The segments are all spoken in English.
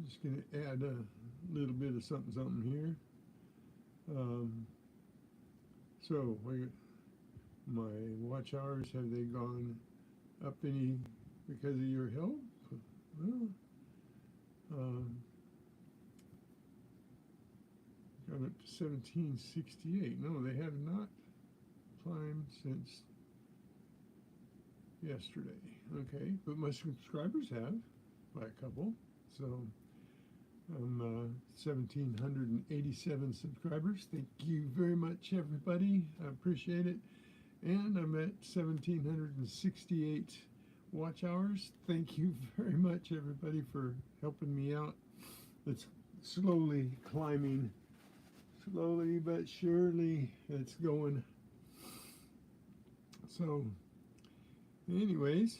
Just going to add a little bit of something here. So my watch hours, have they gone up any because of your help? Well, gone up to 1768. No, they have not climbed since yesterday. Okay, but my subscribers have by a couple. So I'm 1,787 subscribers. Thank you very much, everybody. I appreciate it. And I'm at 1,768 watch hours. Thank you very much, everybody, for helping me out. It's slowly climbing. Slowly but surely it's going. So anyways,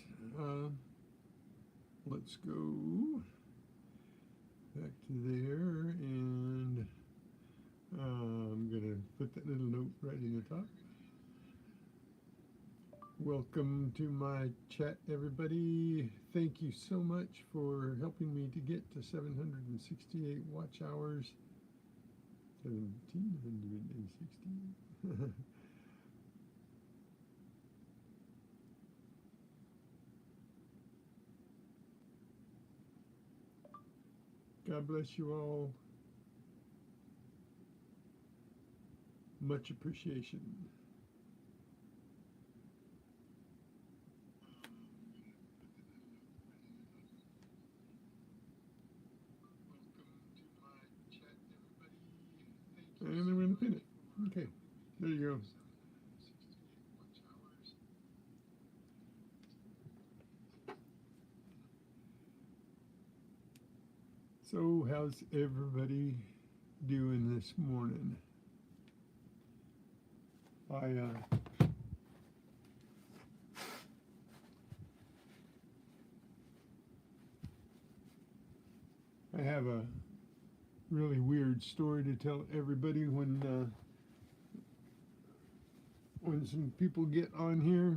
let's go back to there, and I'm gonna put that little note right in the top. Welcome to my chat, everybody. Thank you so much for helping me to get to 768 watch hours. 1760. God bless you all. Much appreciation. And I'm going to pin it. Okay, there you go. So how's everybody doing this morning? I have a really weird story to tell everybody when some people get on here.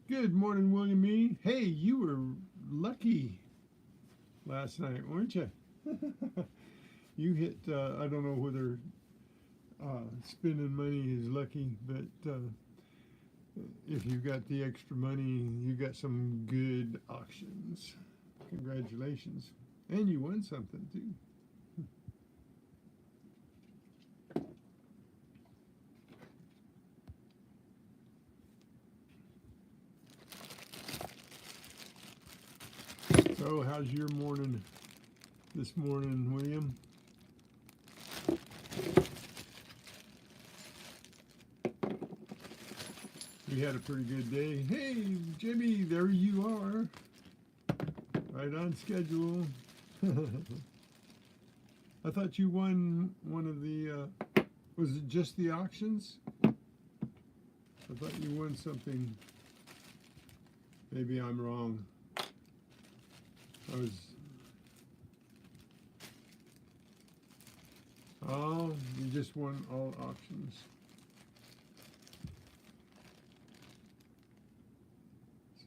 Good morning, William E. Hey, you were lucky last night, weren't you? You hit, I don't know whether spending money is lucky, but if you got the extra money, you got some good auctions. Congratulations. And you won something too. So how's your morning this morning, William? We had a pretty good day. Hey, Jimmy, there you are. Right on schedule. I thought you won one of the, was it just the auctions? I thought you won something. Maybe I'm wrong. Oh, you just won all auctions.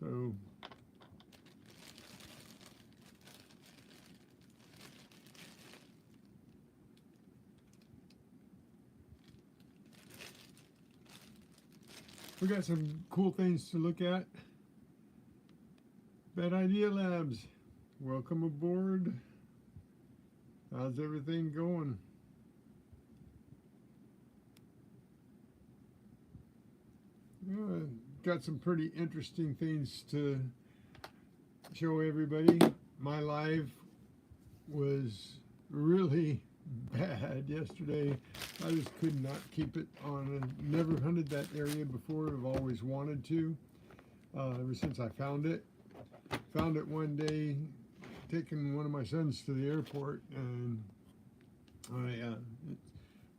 So we got some cool things to look at. Bad Idea Labs, welcome aboard. How's everything going? Yeah, got some pretty interesting things to show everybody. My live was really bad yesterday. I just could not keep it on. Never hunted that area before. I've always wanted to, ever since I found it. Found it one day, taking one of my sons to the airport, and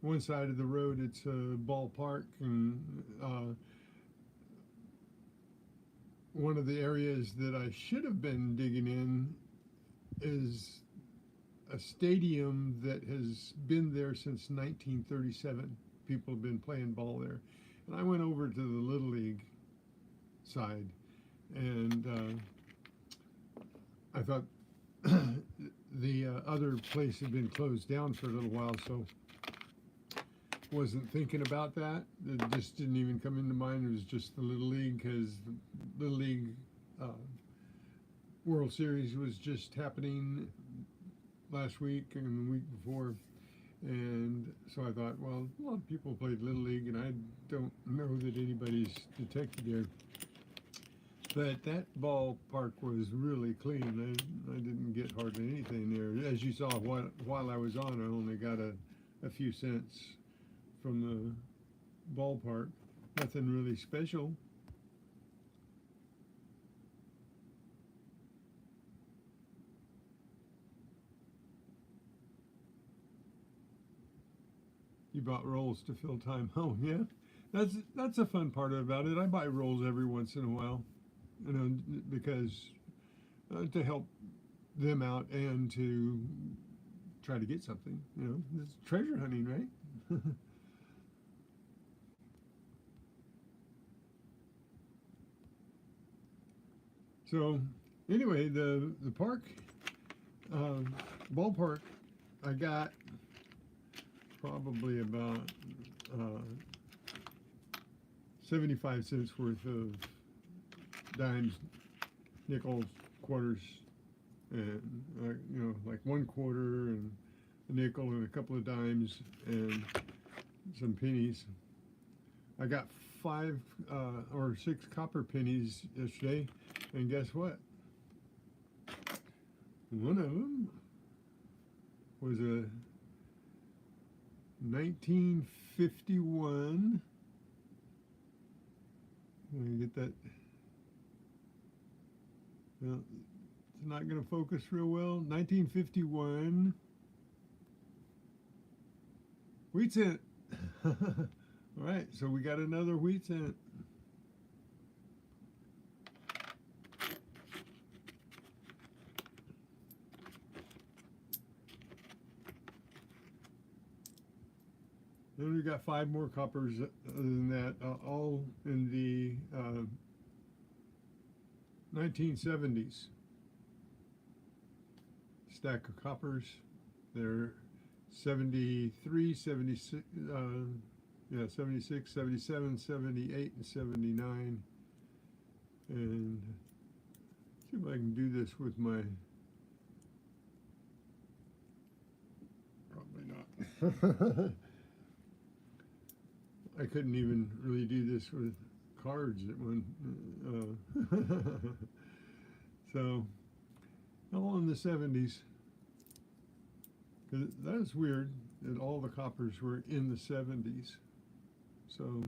one side of the road, it's a ballpark, and one of the areas that I should have been digging in is a stadium that has been there since 1937. People have been playing ball there. And I went over to the Little League side, and I thought the other place had been closed down for a little while, so wasn't thinking about that. It just didn't even come into mind. It was just the Little League, because the Little League World Series was just happening last week and the week before. And so I thought, well, a lot of people played Little League, and I don't know that anybody's detected there. But that ballpark was really clean. I didn't get hardly anything there. As you saw, while I was on, I only got a few cents from the ballpark. Nothing really special. You bought rolls to fill time. Oh yeah, that's a fun part about it. I buy rolls every once in a while, you know, because to help them out and to try to get something. You know, it's treasure hunting, right? So anyway, the park ballpark, I got probably about 75 cents worth of dimes, nickels, quarters, and you know, like 1 quarter and a nickel and a couple of dimes and some pennies. I got 5 or 6 copper pennies yesterday, and guess what? One of them was a 1951. Let me get that. Well, it's not going to focus real well. 1951 wheat cent. All right, so we got another wheat cent. Then we got 5 more coppers other than that, all in the 1970s. Stack of coppers. They're 73, 76, 76, 77, 78, and 79. And see if I can do this with my, probably not. I couldn't even really do this with cards at one. So, all in the 70s. Because that's weird that all the coppers were in the 70s. So,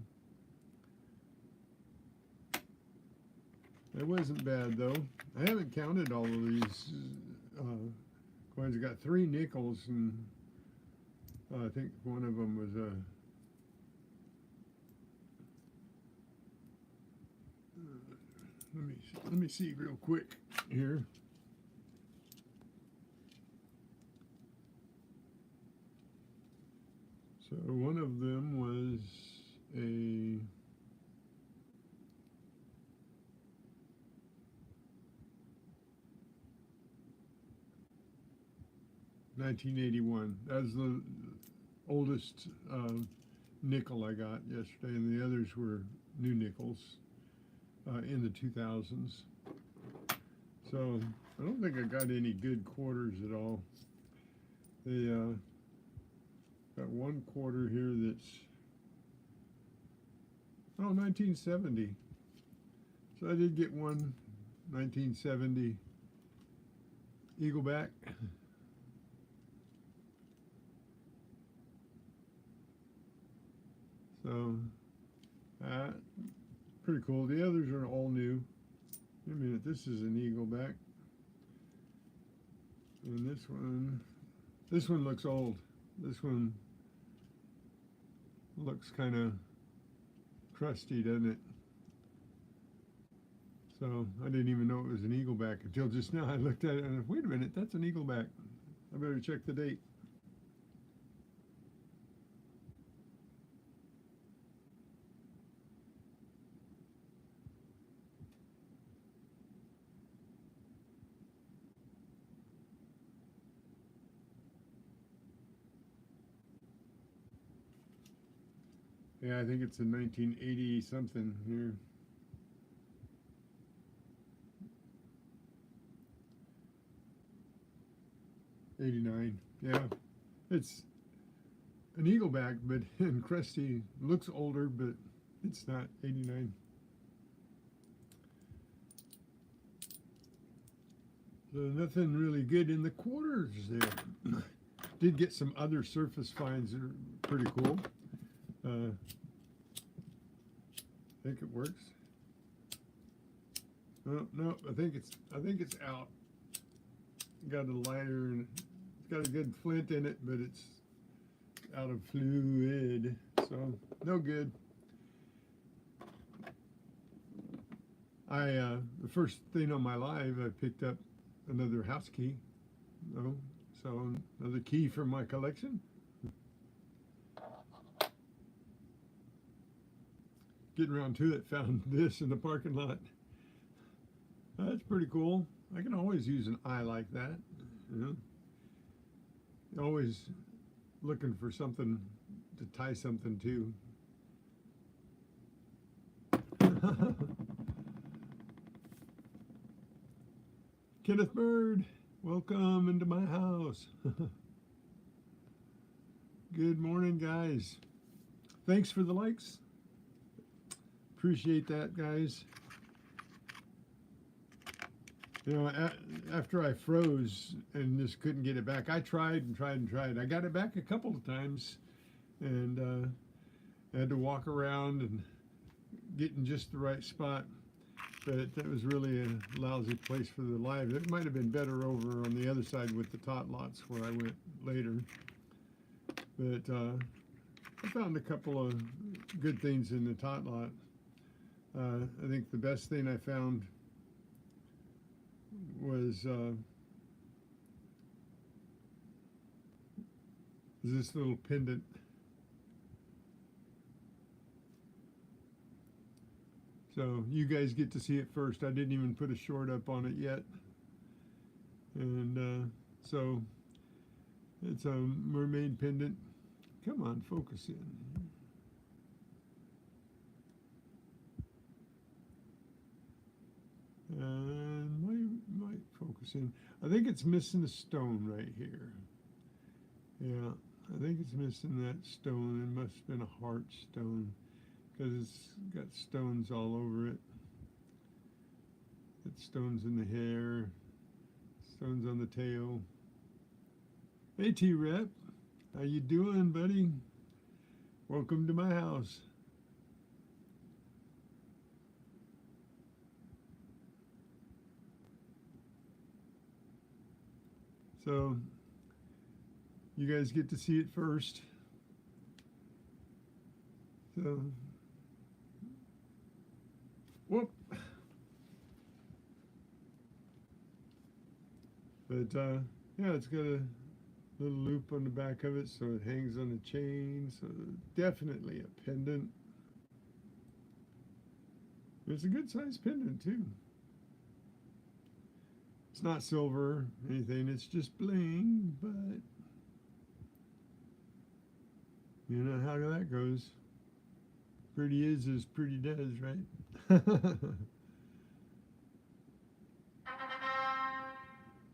it wasn't bad though. I haven't counted all of these coins. I got 3 nickels, and I think one of them was a let me see real quick here. So one of them was a 1981. That's the oldest nickel I got yesterday, and the others were new nickels in the 2000s. So I don't think I got any good quarters at all. They got 1 quarter here that's 1970. So I did get one 1970 Eagleback. So pretty cool. The others are all new. Wait a minute, this is an Eagleback. And this one looks old. This one looks kind of crusty, doesn't it? So I didn't even know it was an Eagleback until just now. I looked at it and wait a minute, that's an Eagleback. I better check the date. Yeah, I think it's a 1980 something here. '89. Yeah, it's an eagleback, but and crusty. Looks older, but it's not. '89. So nothing really good in the quarters there. Did get some other surface finds that are pretty cool. I think it works. Oh, no, I think it's out. Got a lighter and it's got a good flint in it, but it's out of fluid, so no good. The first thing on my live, I picked up another house key. Oh, so another key from my collection. Getting around to it, found this in the parking lot. That's pretty cool. I can always use an eye like that. You know, always looking for something to tie something to. Kenneth Bird, welcome into my house. Good morning, guys. Thanks for the likes. Appreciate that, guys. You know, after I froze and just couldn't get it back, I tried and tried and tried. I got it back a couple of times, and I had to walk around and get in just the right spot. But that was really a lousy place for the live. It might have been better over on the other side with the tot lots where I went later. But I found a couple of good things in the tot lot. I think the best thing I found was this little pendant. So you guys get to see it first. I didn't even put a short up on it yet. And so it's a mermaid pendant. Come on, focus in. And might focus in. I think it's missing a stone right here. Yeah, I think it's missing that stone. It must have been a heart stone because it's got stones all over it. Got stones in the hair, stones on the tail. Hey T-Rep, how you doing, buddy? Welcome to my house. So you guys get to see it first. So, whoop. But yeah, it's got a little loop on the back of it, so it hangs on a chain. So definitely a pendant. It's a good sized pendant too. It's not silver or anything, it's just bling, but you know how that goes. Pretty is as pretty does, right?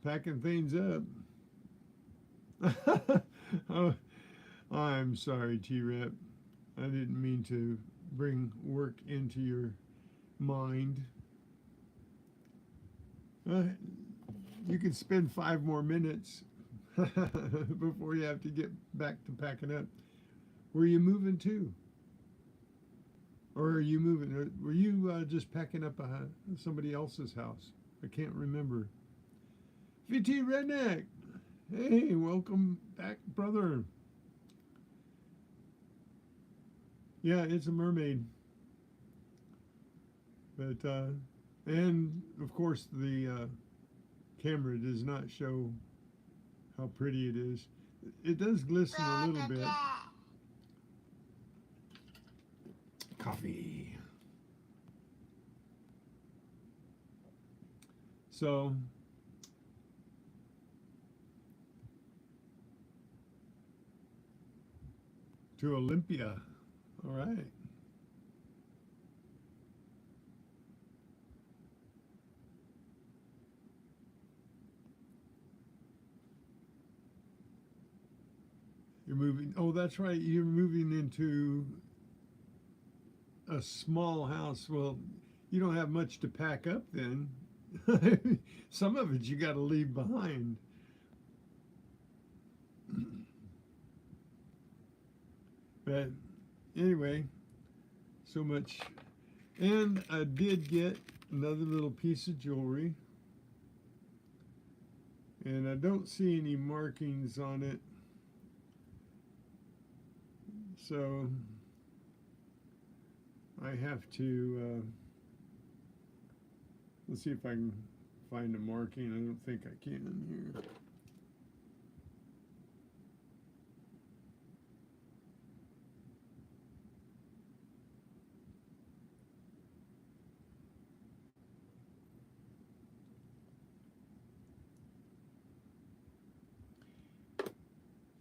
Packing things up. Oh, I'm sorry, T-Rep. I didn't mean to bring work into your mind. You can spend 5 more minutes before you have to get back to packing up. Where are you moving to? Or are you moving? Were you just packing up somebody else's house? I can't remember. VT Redneck, hey, welcome back, brother. Yeah, it's a mermaid. But and of course the camera does not show how pretty it is. It does glisten a little bit. Coffee. So to Olympia. All right. You're moving. Oh, that's right. You're moving into a small house. Well, you don't have much to pack up then. Some of it you got to leave behind. But anyway, so much. And I did get another little piece of jewelry. And I don't see any markings on it. So I have to, let's see if I can find a marking. I don't think I can here.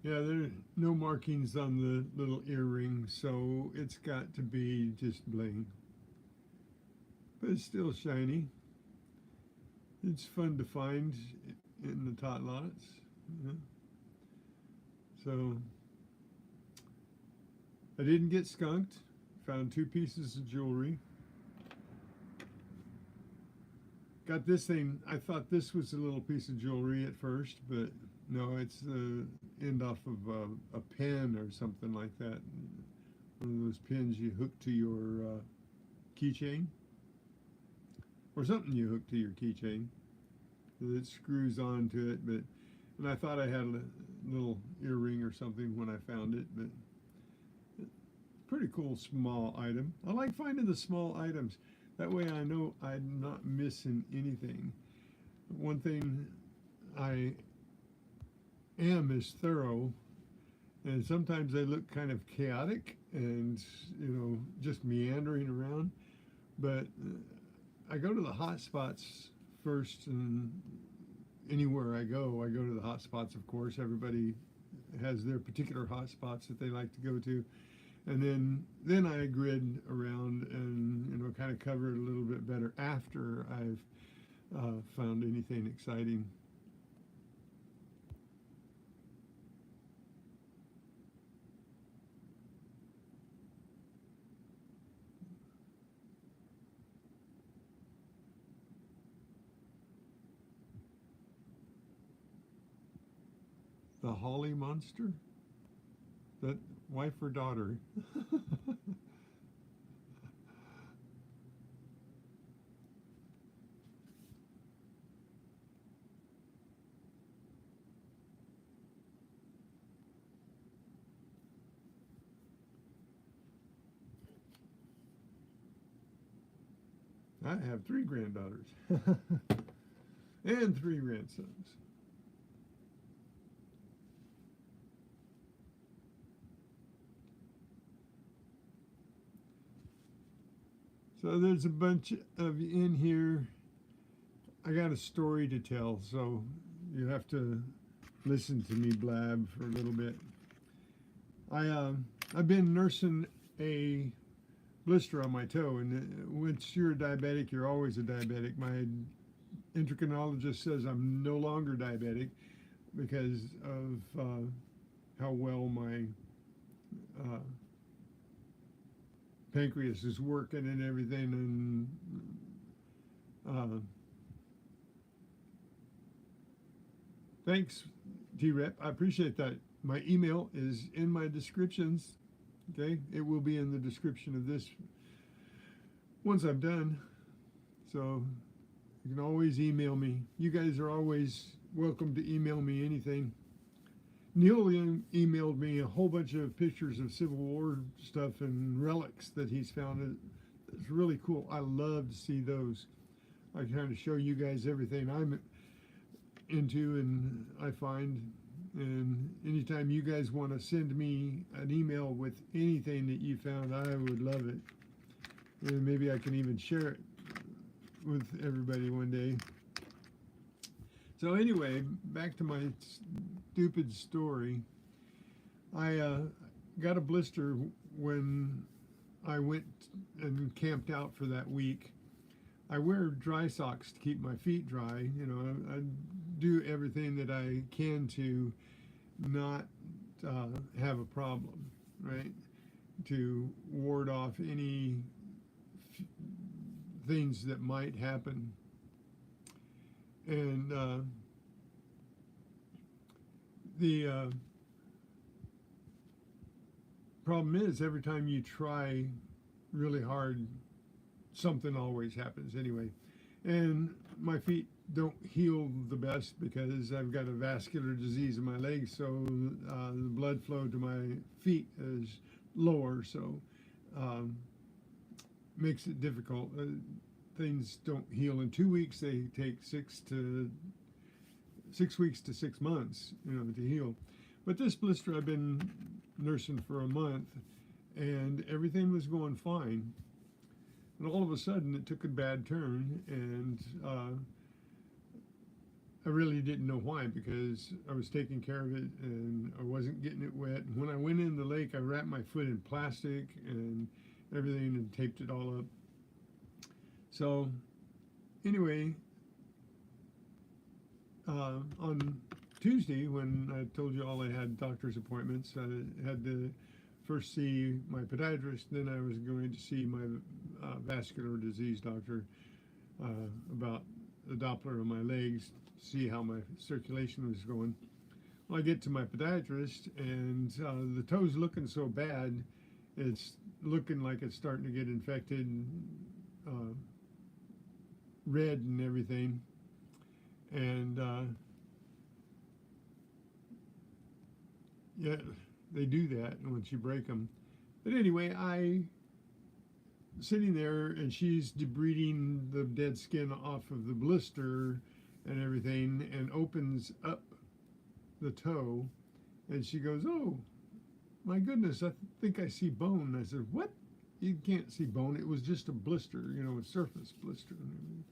Yeah, there's no markings on the little earring, so it's got to be just bling. But it's still shiny. It's fun to find in the tot lots. You know? So I didn't get skunked. Found 2 pieces of jewelry. Got this thing. I thought this was a little piece of jewelry at first, but no, it's the end off of a pen or something like that. One of those pins you hook to your keychain, or something you hook to your keychain that screws onto it. But and I thought I had a little earring or something when I found it, but pretty cool small item. I like finding the small items. That way I know I'm not missing anything. One thing I am is thorough, and sometimes they look kind of chaotic and, you know, just meandering around. But I go to the hot spots first, and anywhere I go to the hot spots, of course. Everybody has their particular hot spots that they like to go to. And then I grid around and, you know, kind of cover it a little bit better after I've found anything exciting. The Holly monster? That wife or daughter? I have 3 granddaughters and 3 grandsons. So there's a bunch of you in here. I got a story to tell, so you have to listen to me blab for a little bit. I've been nursing a blister on my toe, and once you're a diabetic, you're always a diabetic. My endocrinologist says I'm no longer diabetic because of how well my pancreas is working and everything. And thanks, T-Rep. I appreciate that. My email is in my descriptions. Okay, it will be in the description of this once I'm done. So you can always email me. You guys are always welcome to email me anything. Neil emailed me a whole bunch of pictures of Civil War stuff and relics that he's found. It's really cool. I love to see those. I kind of show you guys everything I'm into and I find. And anytime you guys want to send me an email with anything that you found, I would love it. And maybe I can even share it with everybody one day. So anyway, back to my stupid story. I got a blister when I went and camped out for that week. I wear dry socks to keep my feet dry. You know, I do everything that I can to not have a problem, right? To ward off any things that might happen. And the problem is, every time you try really hard, something always happens anyway. And my feet don't heal the best because I've got a vascular disease in my legs, so the blood flow to my feet is lower, so makes it difficult. Things don't heal in 2 weeks. They take 6 weeks to 6 months, you know, to heal. But this blister I've been nursing for a month, and everything was going fine. And all of a sudden, it took a bad turn, and I really didn't know why, because I was taking care of it and I wasn't getting it wet. And when I went in the lake, I wrapped my foot in plastic and everything and taped it all up. So anyway, on Tuesday, when I told you all I had doctor's appointments, I had to first see my podiatrist, then I was going to see my vascular disease doctor about the Doppler of my legs, see how my circulation was going. Well, I get to my podiatrist, and the toe's looking so bad, it's looking like it's starting to get infected, red and everything. And yeah, they do that once you break them. But anyway, I sitting there, and she's debriding the dead skin off of the blister and everything, and opens up the toe, and she goes, "Oh my goodness, I think I see bone." I said, "What? You can't see bone. It was just a blister, you know, a surface blister and everything."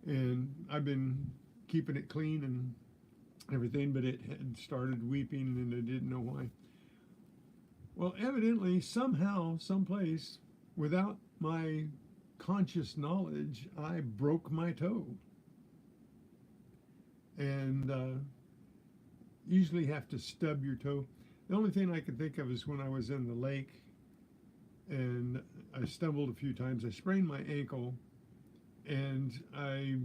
And I've been keeping it clean and everything, but it had started weeping, and I didn't know why. Well, evidently, somehow, someplace, without my conscious knowledge, I broke my toe. And usually have to stub your toe. The only thing I could think of is when I was in the lake and I stumbled a few times. I sprained my ankle, and I,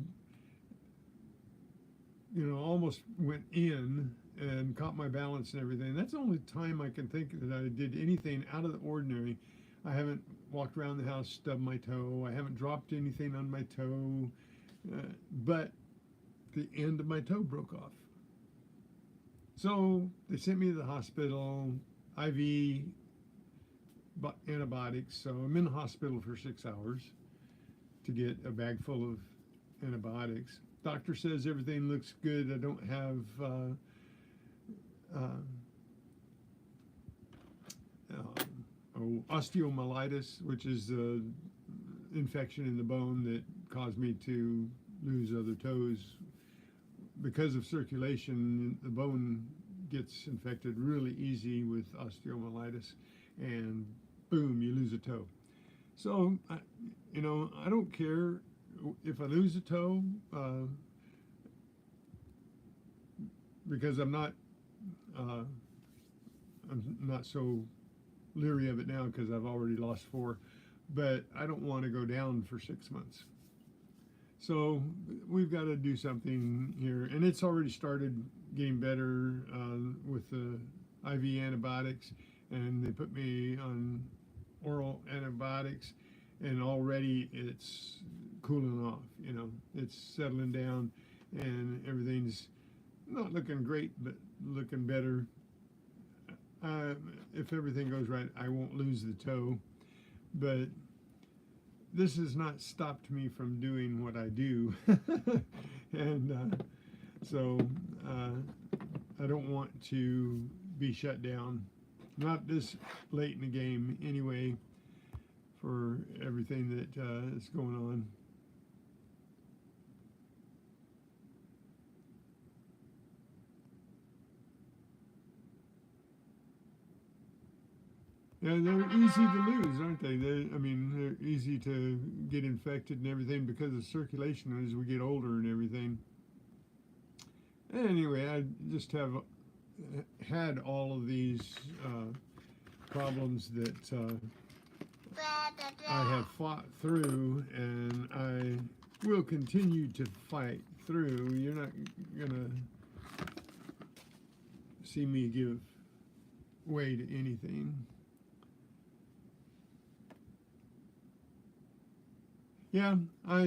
you know, almost went in and caught my balance and everything. That's the only time I can think that I did anything out of the ordinary. I haven't walked around the house, stubbed my toe. I haven't dropped anything on my toe, but the end of my toe broke off. So they sent me to the hospital, IV antibiotics. So I'm in the hospital for 6 hours to get a bag full of antibiotics. Doctor says everything looks good. I don't have osteomyelitis, which is an infection in the bone that caused me to lose other toes. Because of circulation, the bone gets infected really easy with osteomyelitis, and boom, you lose a toe. So, you know, I don't care if I lose a toe, because I'm not so leery of it now because I've already lost 4, but I don't want to go down for 6 months. So we've got to do something here, and it's already started getting better with the IV antibiotics, and they put me on oral antibiotics, and already it's cooling off. You know, it's settling down, and everything's not looking great, but looking better. If everything goes right, I won't lose the toe, but this has not stopped me from doing what I do. And so I don't want to be shut down, not this late in the game anyway, for everything that is going on. Yeah, they're easy to lose, aren't they? I mean, they're easy to get infected and everything because of circulation as we get older and everything. Anyway, I just have had all of these problems that I have fought through, and I will continue to fight through. You're not gonna see me give way to anything. Yeah, uh,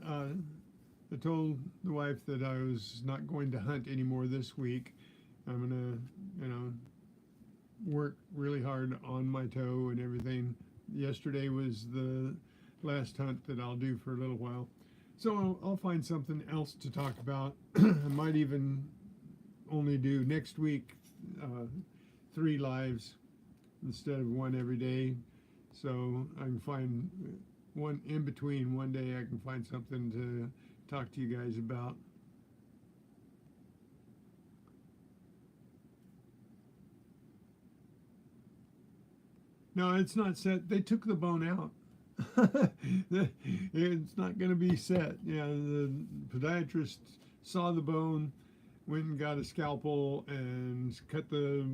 I told the wife that I was not going to hunt anymore this week. I'm gonna, work really hard on my toe and everything. Yesterday was the last hunt that I'll do for a little while. So I'll find something else to talk about. I might even only do next week 3 lives instead of 1 every day. So I can find one in between. One day I can find something to talk to you guys about. No, it's not set. They took the bone out. It's not going to be set. Yeah, the podiatrist saw the bone, went and got a scalpel and cut the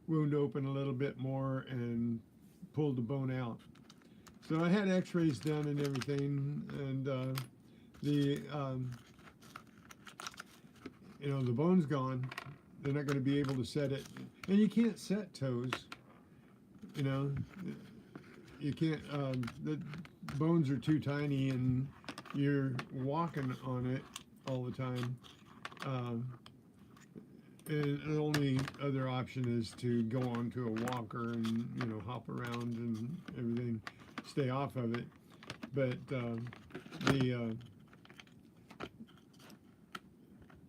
wound open a little bit more and pulled the bone out. So I had x-rays done and everything, and the the bone's gone. They're not going to be able to set it, and you can't set toes. You can't. The bones are too tiny, and you're walking on it all the time. And the only other option is to go onto a walker and hop around and everything, stay off of it. But the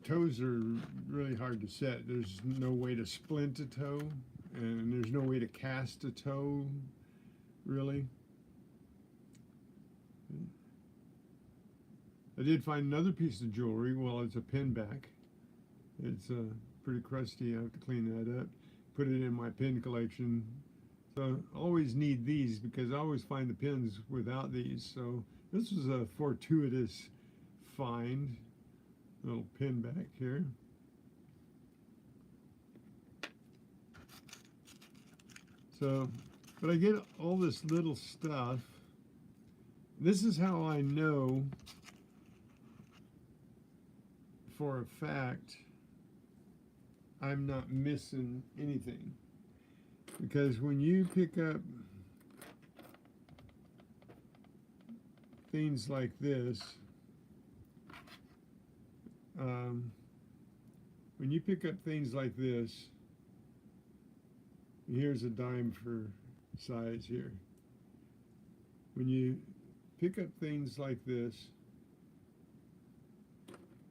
toes are really hard to set. There's no way to splint a toe, and there's no way to cast a toe, really. I did find another piece of jewelry. Well, it's a pin back. It's pretty crusty. I have to clean that up, put it in my pin collection. So I always need these because I always find the pins without these. So this was a fortuitous find. Little pin back here. So, but I get all this little stuff. This is how I know for a fact I'm not missing anything. Because when you pick up things like this, when you pick up things like this, here's a dime for size here. When you pick up things like this,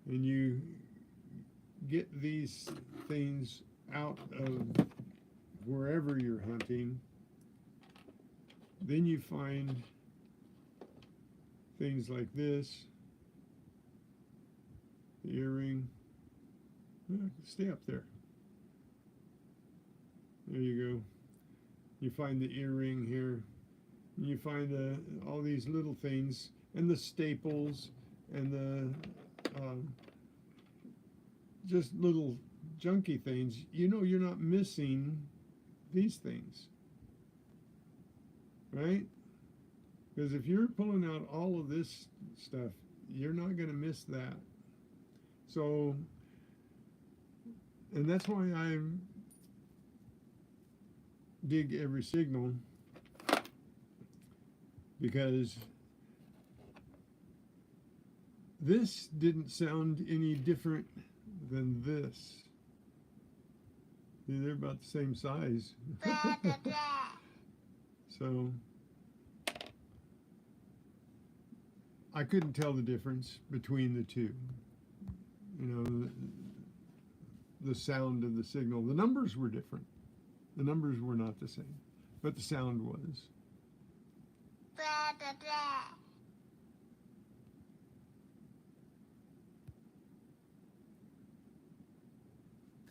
and you get these things out of wherever you're hunting, then you find things like this, the earring. Stay up there. There you go. You find the earring here. And you find all these little things, and the staples, and the just little junky things. You're not missing these things, right? Because if you're pulling out all of this stuff, you're not going to miss that. So, and that's why I dig every signal, because this didn't sound any different than this. They're about the same size. So I couldn't tell the difference between the two. The sound of the signal. The numbers were different. The numbers were not the same, but the sound was.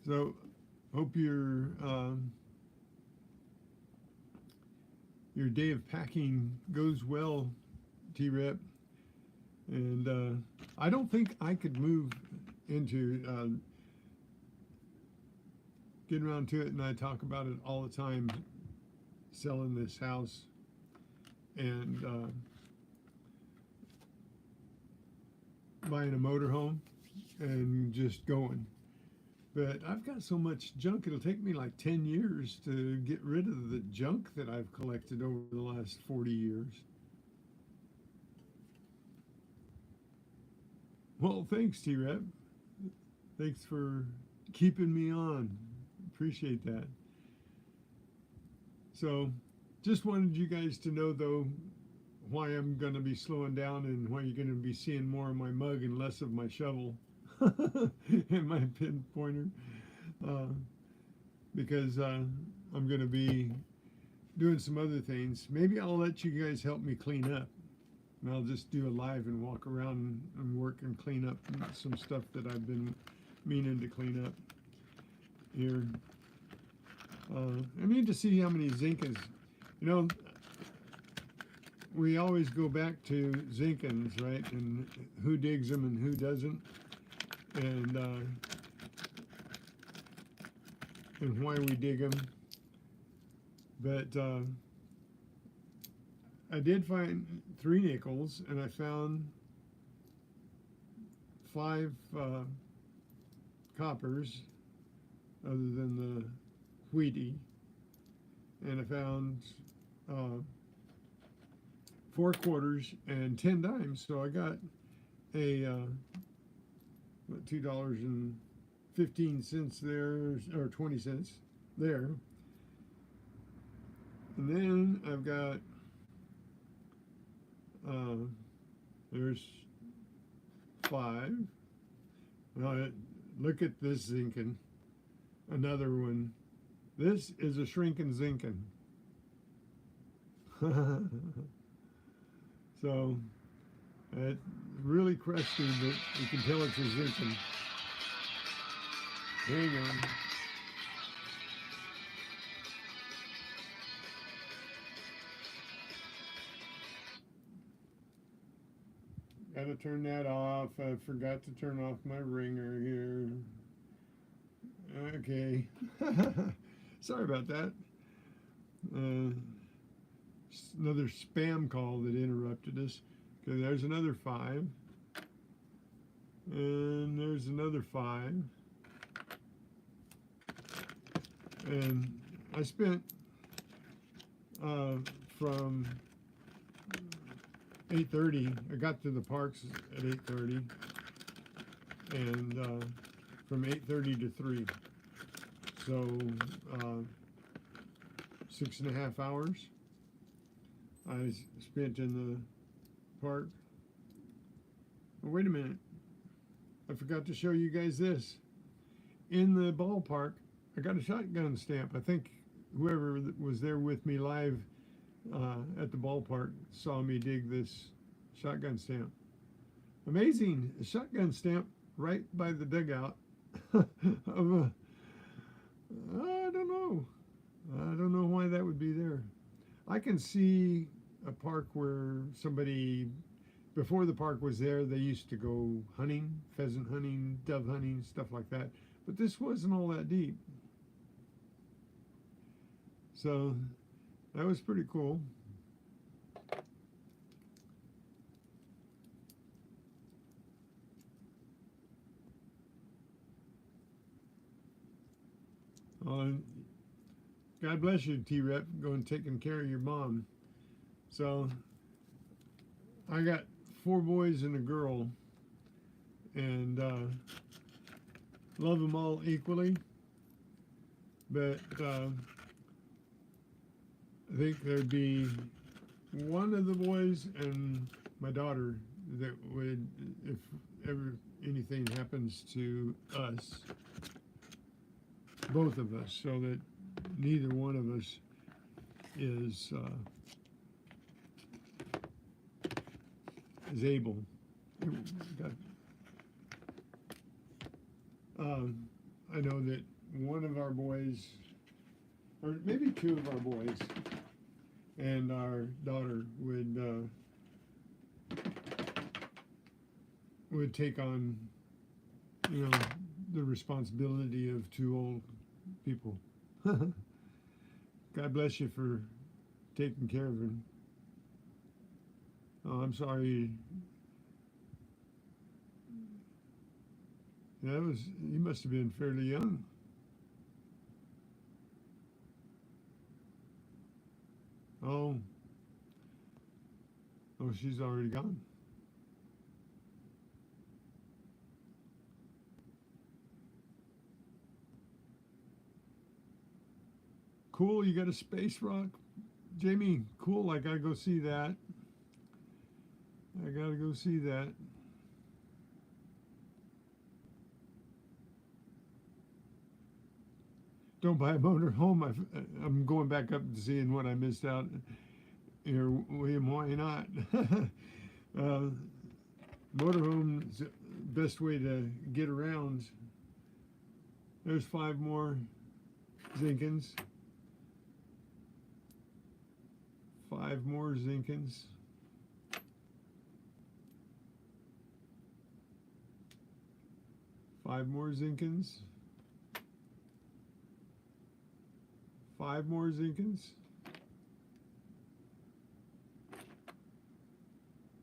So, hope you're your day of packing goes well, T-Rep. And I don't think I could move into getting around to it, and I talk about it all the time, selling this house and buying a motorhome and just going. But I've got so much junk, it'll take me like 10 years to get rid of the junk that I've collected over the last 40 years. Well, thanks, T-Rep. Thanks for keeping me on. Appreciate that. So, just wanted you guys to know, though, why I'm going to be slowing down and why you're going to be seeing more of my mug and less of my shovel and my pinpointer. Because I'm going to be doing some other things. Maybe I'll let you guys help me clean up. And I'll just do a live and walk around and work and clean up some stuff that I've been meaning to clean up here. I need to see how many Zincas. You know, we always go back to Zincans, right? And who digs them and who doesn't. And why we dig them. But I did find 3 nickels, and I found 5 coppers, other than the wheatie, and I found 4 quarters and 10 dimes. So I got a $2.15 there, or 20 cents there. And then I've got there's 5. Look at this zinkin. Another one. This is a shrinking zinkin. So it's really crusty, but you can tell it's a zinkin. Hang on. Gotta turn that off. I forgot to turn off my ringer here. Okay. Sorry about that. Another spam call that interrupted us. Okay, there's another 5. And there's another 5. And I spent from 8:30. I got to the parks at 8:30, and from 8:30 to 3. So 6.5 hours I spent in the park. Oh, wait a minute. I forgot to show you guys this. In the ballpark, I got a shotgun stamp. I think whoever was there with me live at the ballpark saw me dig this shotgun stamp. Amazing. A shotgun stamp right by the dugout of a, I don't know. I don't know why that would be there. I can see a park where somebody, before the park was there, they used to go hunting, pheasant hunting, dove hunting, stuff like that. But this wasn't all that deep. So that was pretty cool. God bless you, T-Rep, going taking care of your mom. So I got 4 boys and a girl, and love them all equally. But I think there'd be one of the boys and my daughter that would, if ever anything happens to us, both of us, so that neither one of us is able. I know that one of our boys, or maybe 2 of our boys, and our daughter would take on, you know, the responsibility of two old people. God bless you for taking care of him. Oh, I'm sorry. He must have been fairly young. Oh, she's already gone. Cool, you got a space rock? Jamie, cool, I gotta go see that. I gotta go see that. Don't buy a motorhome. I'm going back up and seeing what I missed out here, William. Why not? Motorhome's the best way to get around. There's 5 more Zinkins. 5 more Zinkins. Five more Zinkins. 5 more Zinkins.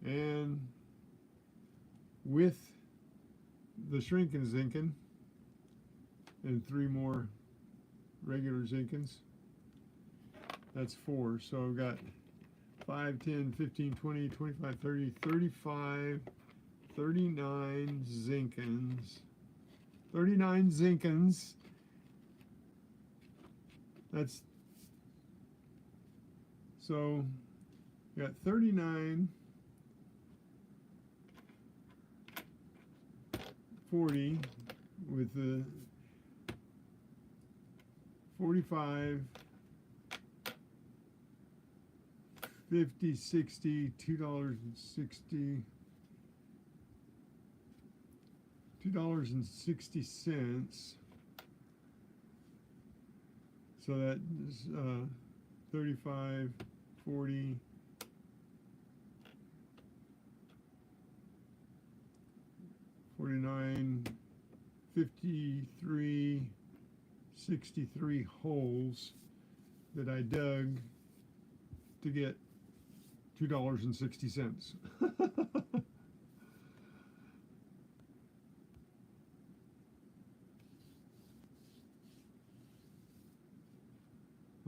And with the shrinking Zinkin and 3 more regular Zinkins, that's 4. So I've got 5, 10, 15, 20, 25, 30, 35, 39 Zinkins. 39 Zinkins. That's, so got 39, 40 with the 45, 50, 60, $2.60, $2.60. So that is 35, 40, 49, 53, 63 holes that I dug to get $2.60.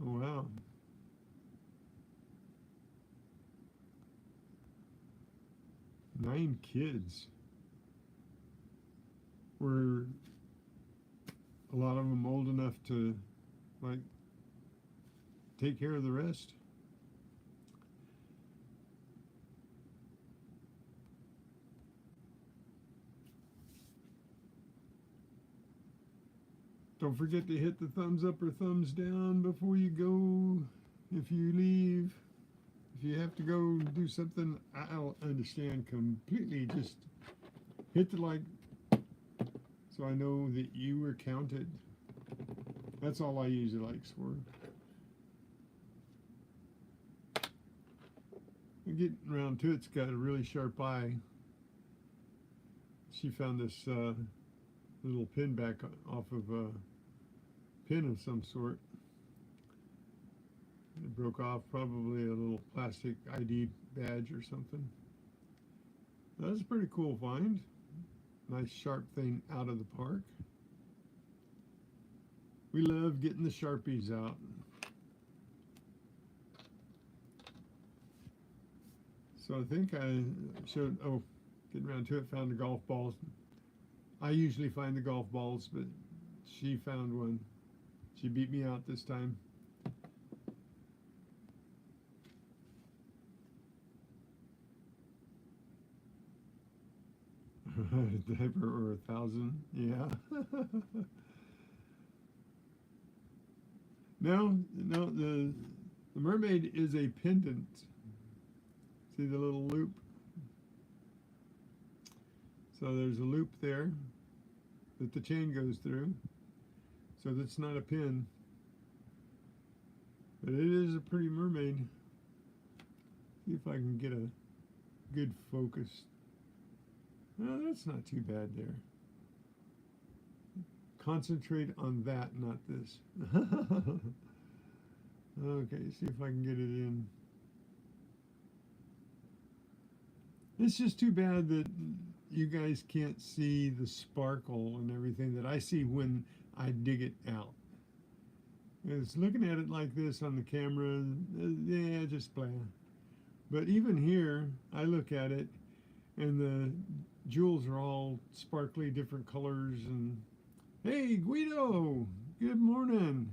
Oh, wow. Nine kids. Were a lot of them old enough to, like, take care of the rest? Don't forget to hit the thumbs up or thumbs down before you go. If you leave, if you have to go do something, I'll understand completely. Just hit the like so I know that you were counted. That's all I use the likes for. And getting around to it's got a really sharp eye. She found this little pin back off of a pin of some sort. It broke off, probably a little plastic ID badge or something. That's a pretty cool find. Nice sharp thing out of the park. We love getting the Sharpies out. So I think I showed, oh, getting around to it, found the golf balls. I usually find the golf balls, but she found one. She beat me out this time. Diaper or 1,000, yeah. No, the mermaid is a pendant. See the little loop? So there's a loop there that the chain goes through. So that's not a pin. But it is a pretty mermaid. See if I can get a good focus. No, that's not too bad there. Concentrate on that, not this. Okay, see if I can get it in. It's just too bad that you guys can't see the sparkle and everything that I see when I dig it out. It's looking at it like this on the camera, yeah, just blah. But even here, I look at it, and the jewels are all sparkly, different colors. And hey, Guido, good morning.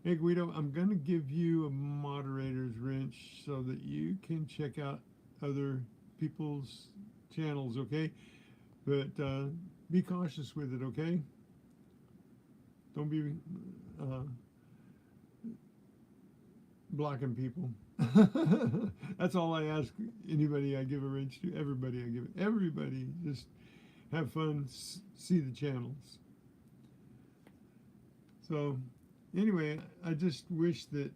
Hey, Guido, I'm going to give you a moderator's wrench so that you can check out other people's channels, okay? But be cautious with it, okay? Don't be blocking people. That's all I ask anybody I give a wrench to. Everybody I give it. Everybody, just have fun, see the channels. So anyway, I just wish that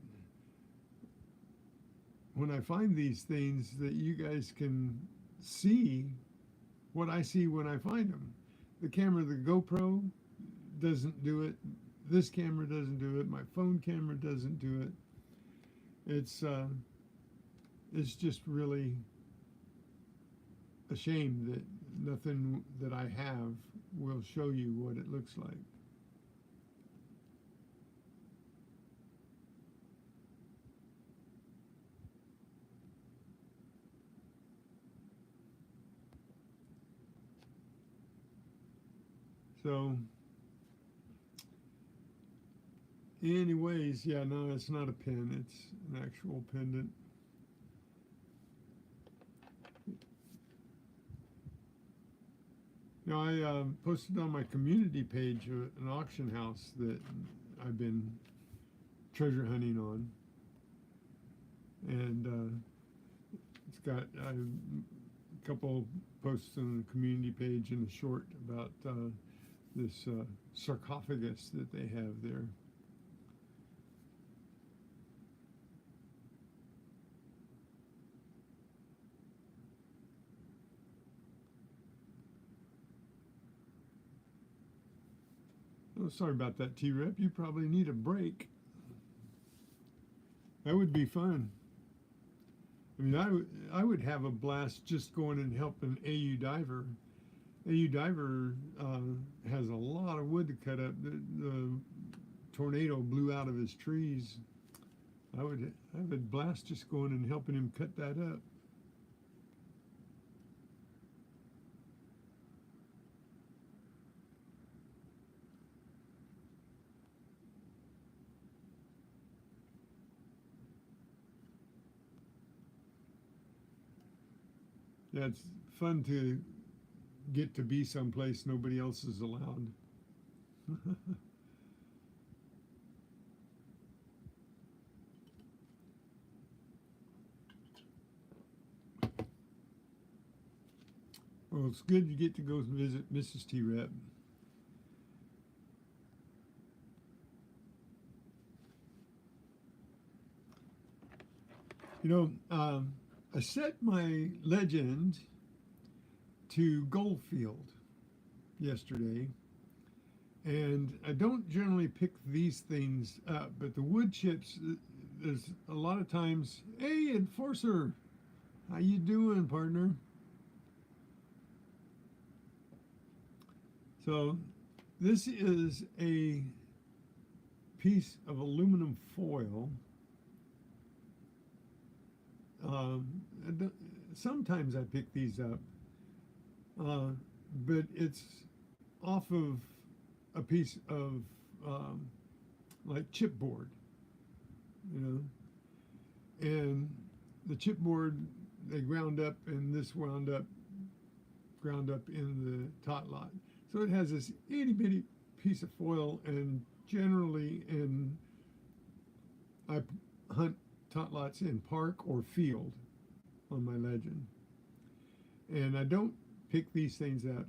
when I find these things that you guys can see what I see when I find them. The camera, the GoPro doesn't do it. This camera doesn't do it. My phone camera doesn't do it. It's just really a shame that nothing that I have will show you what it looks like. So anyways, yeah, no, it's not a pin, it's an actual pendant. Now, I posted on my community page an auction house that I've been treasure hunting on. And it's got a couple posts on the community page and a short about this sarcophagus that they have there. Oh, sorry about that, T-Rep. You probably need a break. That would be fun. I mean, I would have a blast just going and helping AU Diver. AU Diver has a lot of wood to cut up. The tornado blew out of his trees. I would have a blast just going and helping him cut that up. Yeah, it's fun to get to be someplace nobody else is allowed. Well, it's good you get to go visit Mrs. T-Rep. You know, I set my legend to Goldfield yesterday, and I don't generally pick these things up, but the wood chips, there's a lot of times, hey, Enforcer, how you doing, partner? So this is a piece of aluminum foil. Sometimes I pick these up, but it's off of a piece of like chipboard, you know, and the chipboard they ground up, and this ground up in the tot lot. So it has this itty bitty piece of foil, and generally I hunt tot lots in park or field on my legend. And I don't pick these things up.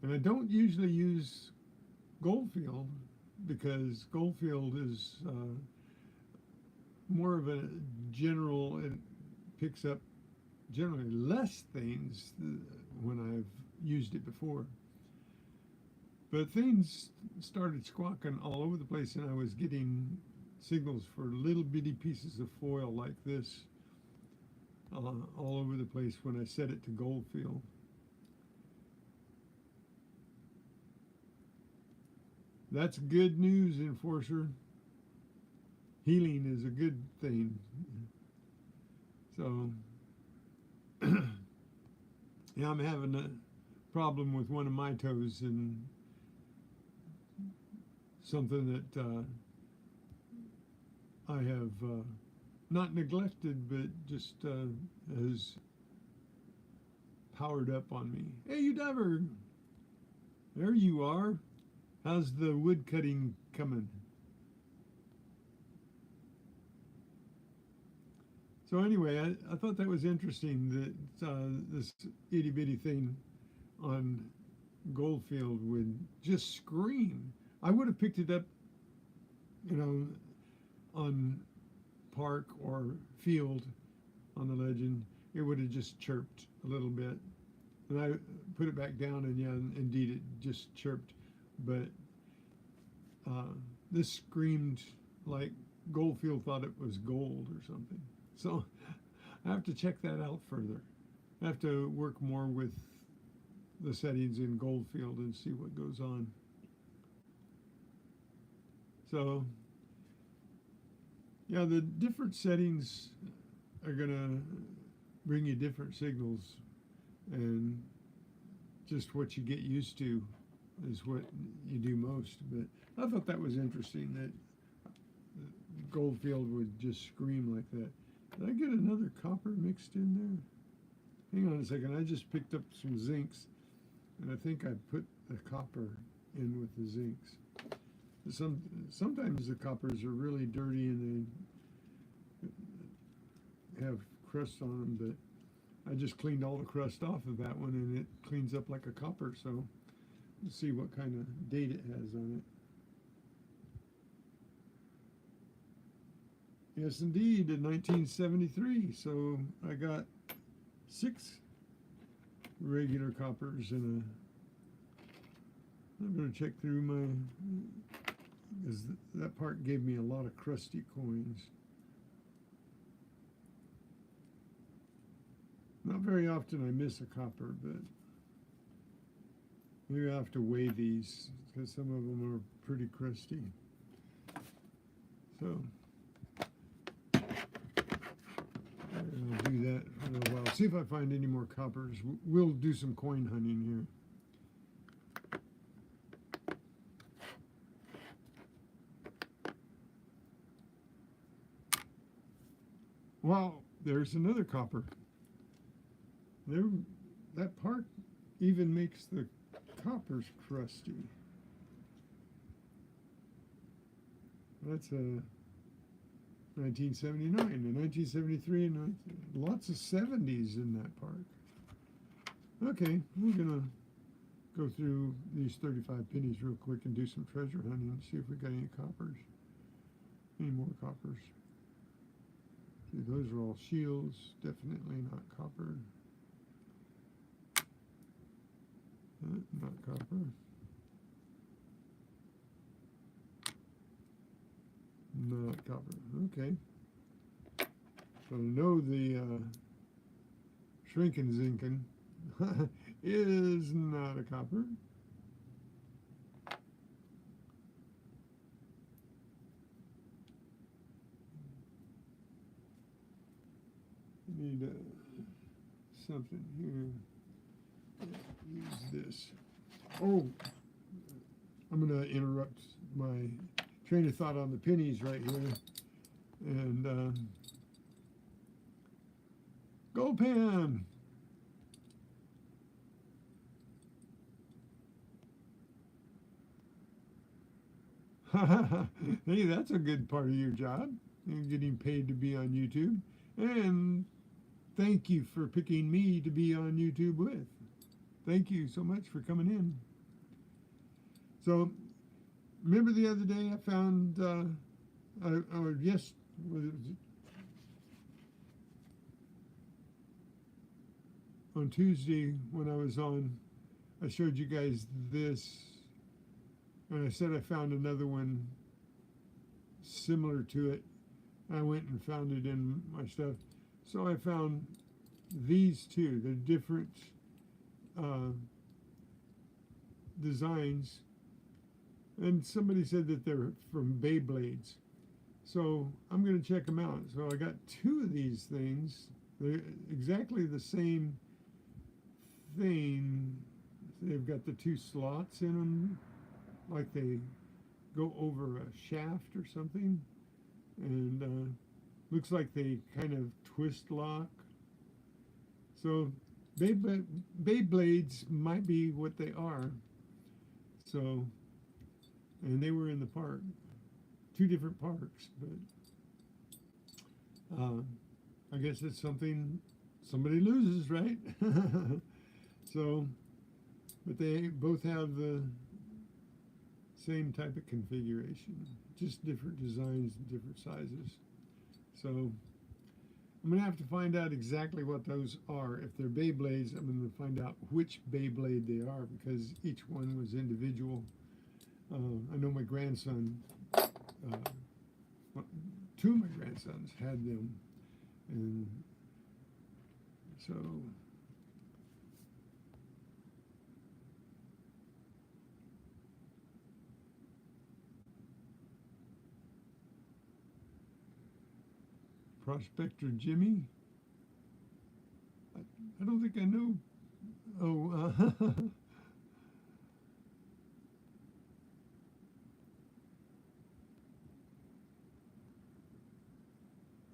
And I don't usually use Goldfield because Goldfield is more of a general picks up generally less things when I've used it before. But things started squawking all over the place, and I was getting signals for little bitty pieces of foil like this all over the place when I set it to Goldfield. That's good news, Enforcer. Healing is a good thing. So, yeah, I'm having a problem with one of my toes, and something that I have not neglected, but just has powered up on me. Hey, you diver! There you are. How's the wood cutting coming? So anyway, I thought that was interesting that this itty bitty thing on Goldfield would just scream. I would have picked it up, you know, on Park or Field on the Legend. It would have just chirped a little bit. And I put it back down, and yeah, indeed it just chirped. But this screamed like Goldfield thought it was gold or something. So I have to check that out further. I have to work more with the settings in Goldfield and see what goes on. So yeah, the different settings are gonna bring you different signals, and just what you get used to is what you do most. But I thought that was interesting that Goldfield would just scream like that. Did I get another copper mixed in there? Hang on a second, I just picked up some zincs, and I think I put the copper in with the zincs. Sometimes the coppers are really dirty and they have crust on them, but I just cleaned all the crust off of that one, and it cleans up like a copper, so let's see what kind of date it has on it. Yes, indeed, in 1973. So I got 6 regular coppers and I'm going to check through my, because that part gave me a lot of crusty coins. Not very often I miss a copper, but maybe I have to weigh these because some of them are pretty crusty. So I'll do that for a little while. See if I find any more coppers. We'll do some coin hunting here. Wow, there's another copper. There, that part even makes the coppers crusty. That's a 1979 and 1973 and lots of 70s in that park. Okay, we're gonna go through these 35 pennies real quick and do some treasure hunting and see if we got any coppers. Any more coppers. See, those are all shields, definitely not copper. Not copper. Not copper. Okay. So no, the shrinking zinkin is not a copper. Need something here. Use this. Oh, I'm going to interrupt my train of thought on the pennies right here. And gold pan. Hey, that's a good part of your job. You're getting paid to be on YouTube. And thank you for picking me to be on YouTube with. Thank you so much for coming in. So, remember the other day I found, on Tuesday when I was on, I showed you guys this, and I said I found another one similar to it. I went and found it in my stuff. So I found these two. They're different designs. And somebody said that they're from Beyblades. So I'm going to check them out. So I got two of these things. They're exactly the same thing. They've got the two slots in them, like they go over a shaft or something. And looks like they kind of twist lock. So Beyblades might be what they are. So, and they were in the park. Two different parks, but I guess it's something somebody loses, right? So, but they both have the same type of configuration, just different designs and different sizes. So I'm going to have to find out exactly what those are. If they're Beyblades, I'm going to find out which Beyblade they are, because each one was individual. I know my grandson, two of my grandsons had them, and so Prospector Jimmy. I don't think I know. Oh,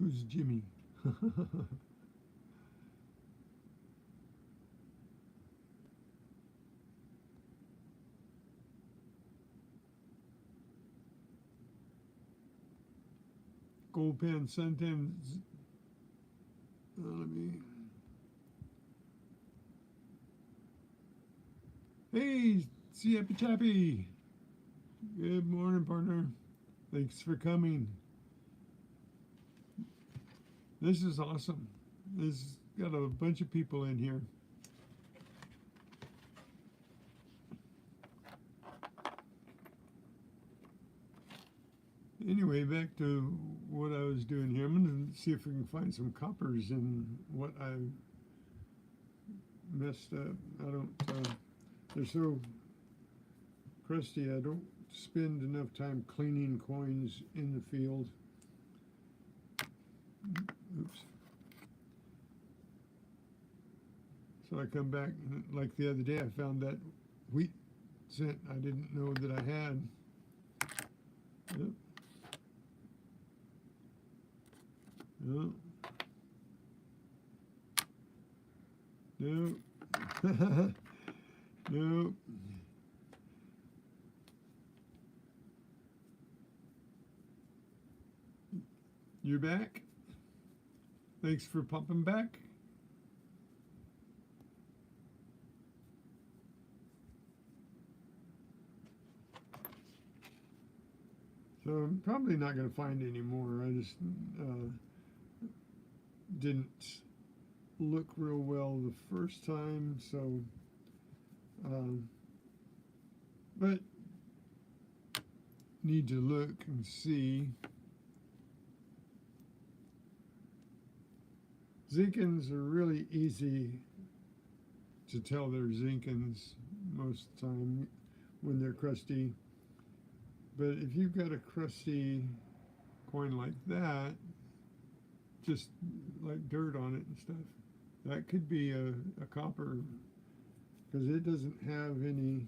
who's Jimmy? Gold pen, suntan. Let me. Hey, Siappy Chappy. Good morning, partner. Thanks for coming. This is awesome. This got a bunch of people in here. Anyway, back to what I was doing here. I'm going to see if we can find some coppers in what I messed up. I don't, they're so crusty, I don't spend enough time cleaning coins in the field. Oops. So I come back, and like the other day, I found that wheat cent I didn't know that I had. Yep. No. No. No. You're back? Thanks for popping back. So I'm probably not going to find any more. I just didn't look real well the first time, so but need to look and see. Zinkins are really easy to tell they're Zinkins most of the time when they're crusty. But if you've got a crusty coin like that, just like dirt on it and stuff, that could be a copper, because it doesn't have any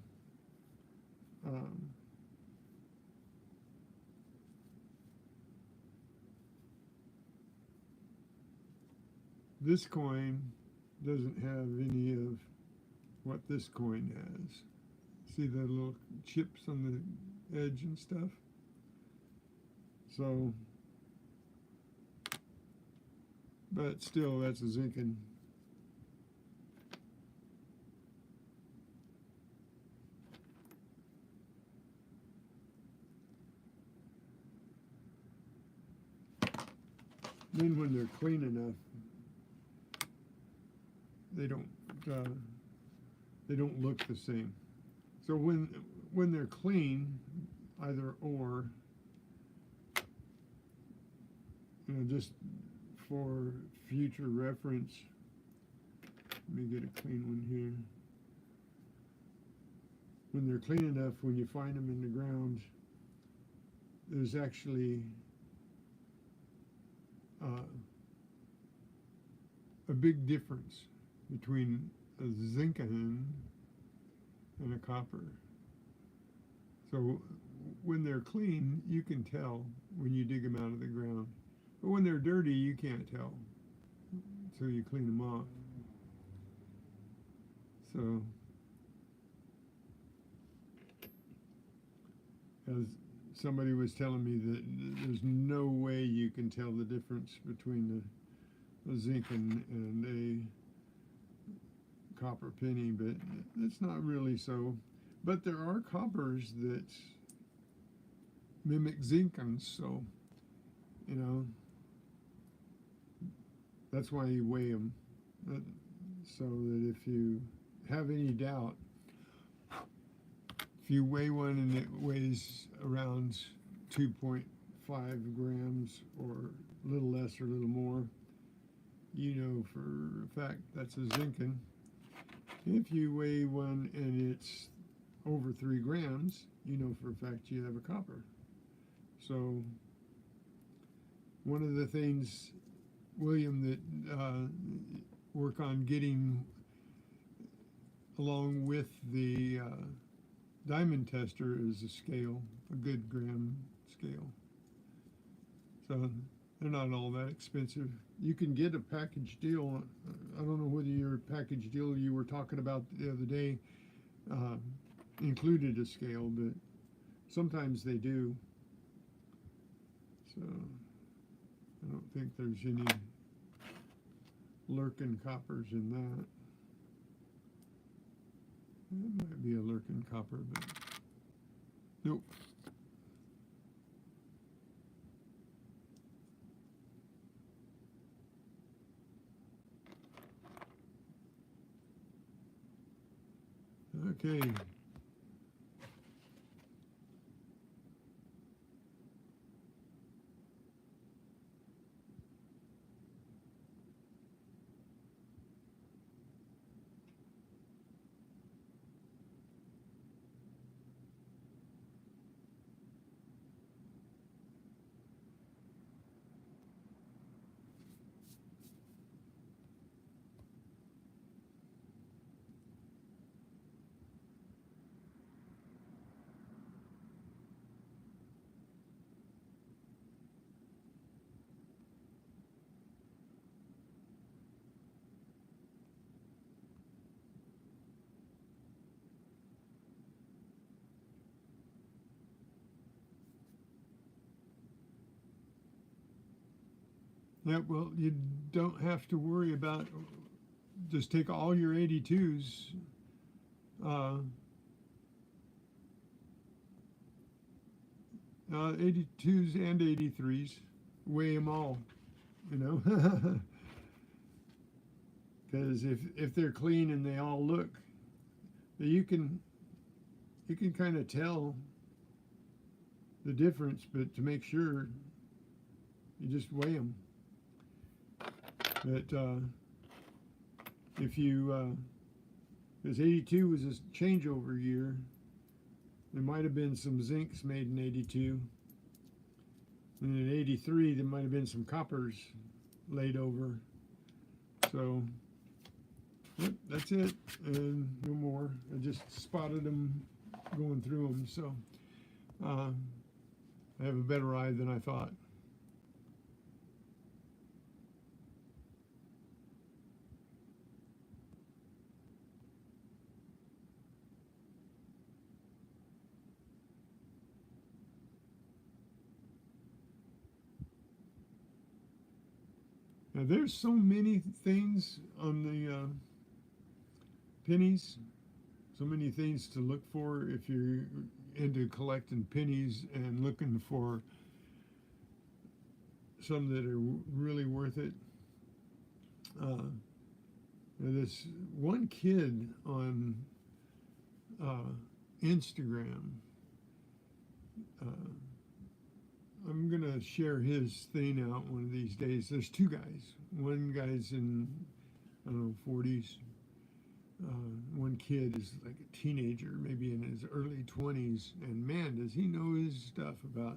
this coin doesn't have any of what this coin has. See the little chips on the edge and stuff? So, but still, that's a Zinkin. Then when they're clean enough, they don't they don't look the same. So when they're clean, either or, you know, just for future reference, let me get a clean one here. When they're clean enough, when you find them in the ground, there's actually a big difference between a zinc-in and a copper. So when they're clean, you can tell when you dig them out of the ground. But when they're dirty, you can't tell until you clean them off. So, as somebody was telling me that there's no way you can tell the difference between a zinc and a copper penny, but it's not really so. But there are coppers that mimic zinc-ins, so, you know, that's why you weigh them, so that if you have any doubt, if you weigh one and it weighs around 2.5 grams or a little less or a little more, you know for a fact that's a zinc-in. If you weigh one and it's over 3 grams, you know for a fact you have a copper. So one of the things, William, that work on getting along with the diamond tester is a scale, a good gram scale. So they're not all that expensive. You can get a package deal. I don't know whether your package deal you were talking about the other day included a scale, but sometimes they do. So I don't think there's any lurking coppers in that. It might be a lurking copper, but nope. Okay. Yeah, well, you don't have to worry about, just take all your 82s, 82s and 83s, weigh them all, you know, because if they're clean and they all look, you can kind of tell the difference, but to make sure, you just weigh them. But if you, because 82 was a changeover year, there might have been some zincs made in 82, and in 83 there might have been some coppers laid over. So, yep, that's it, and no more. I just spotted them going through them, so I have a better eye than I thought. Now there's so many things on the pennies, so many things to look for if you're into collecting pennies and looking for some that are really worth it. This one kid on Instagram, I'm going to share his thing out one of these days. There's two guys. One guy's in, I don't know, 40s. One kid is like a teenager, maybe in his early 20s. And man, does he know his stuff about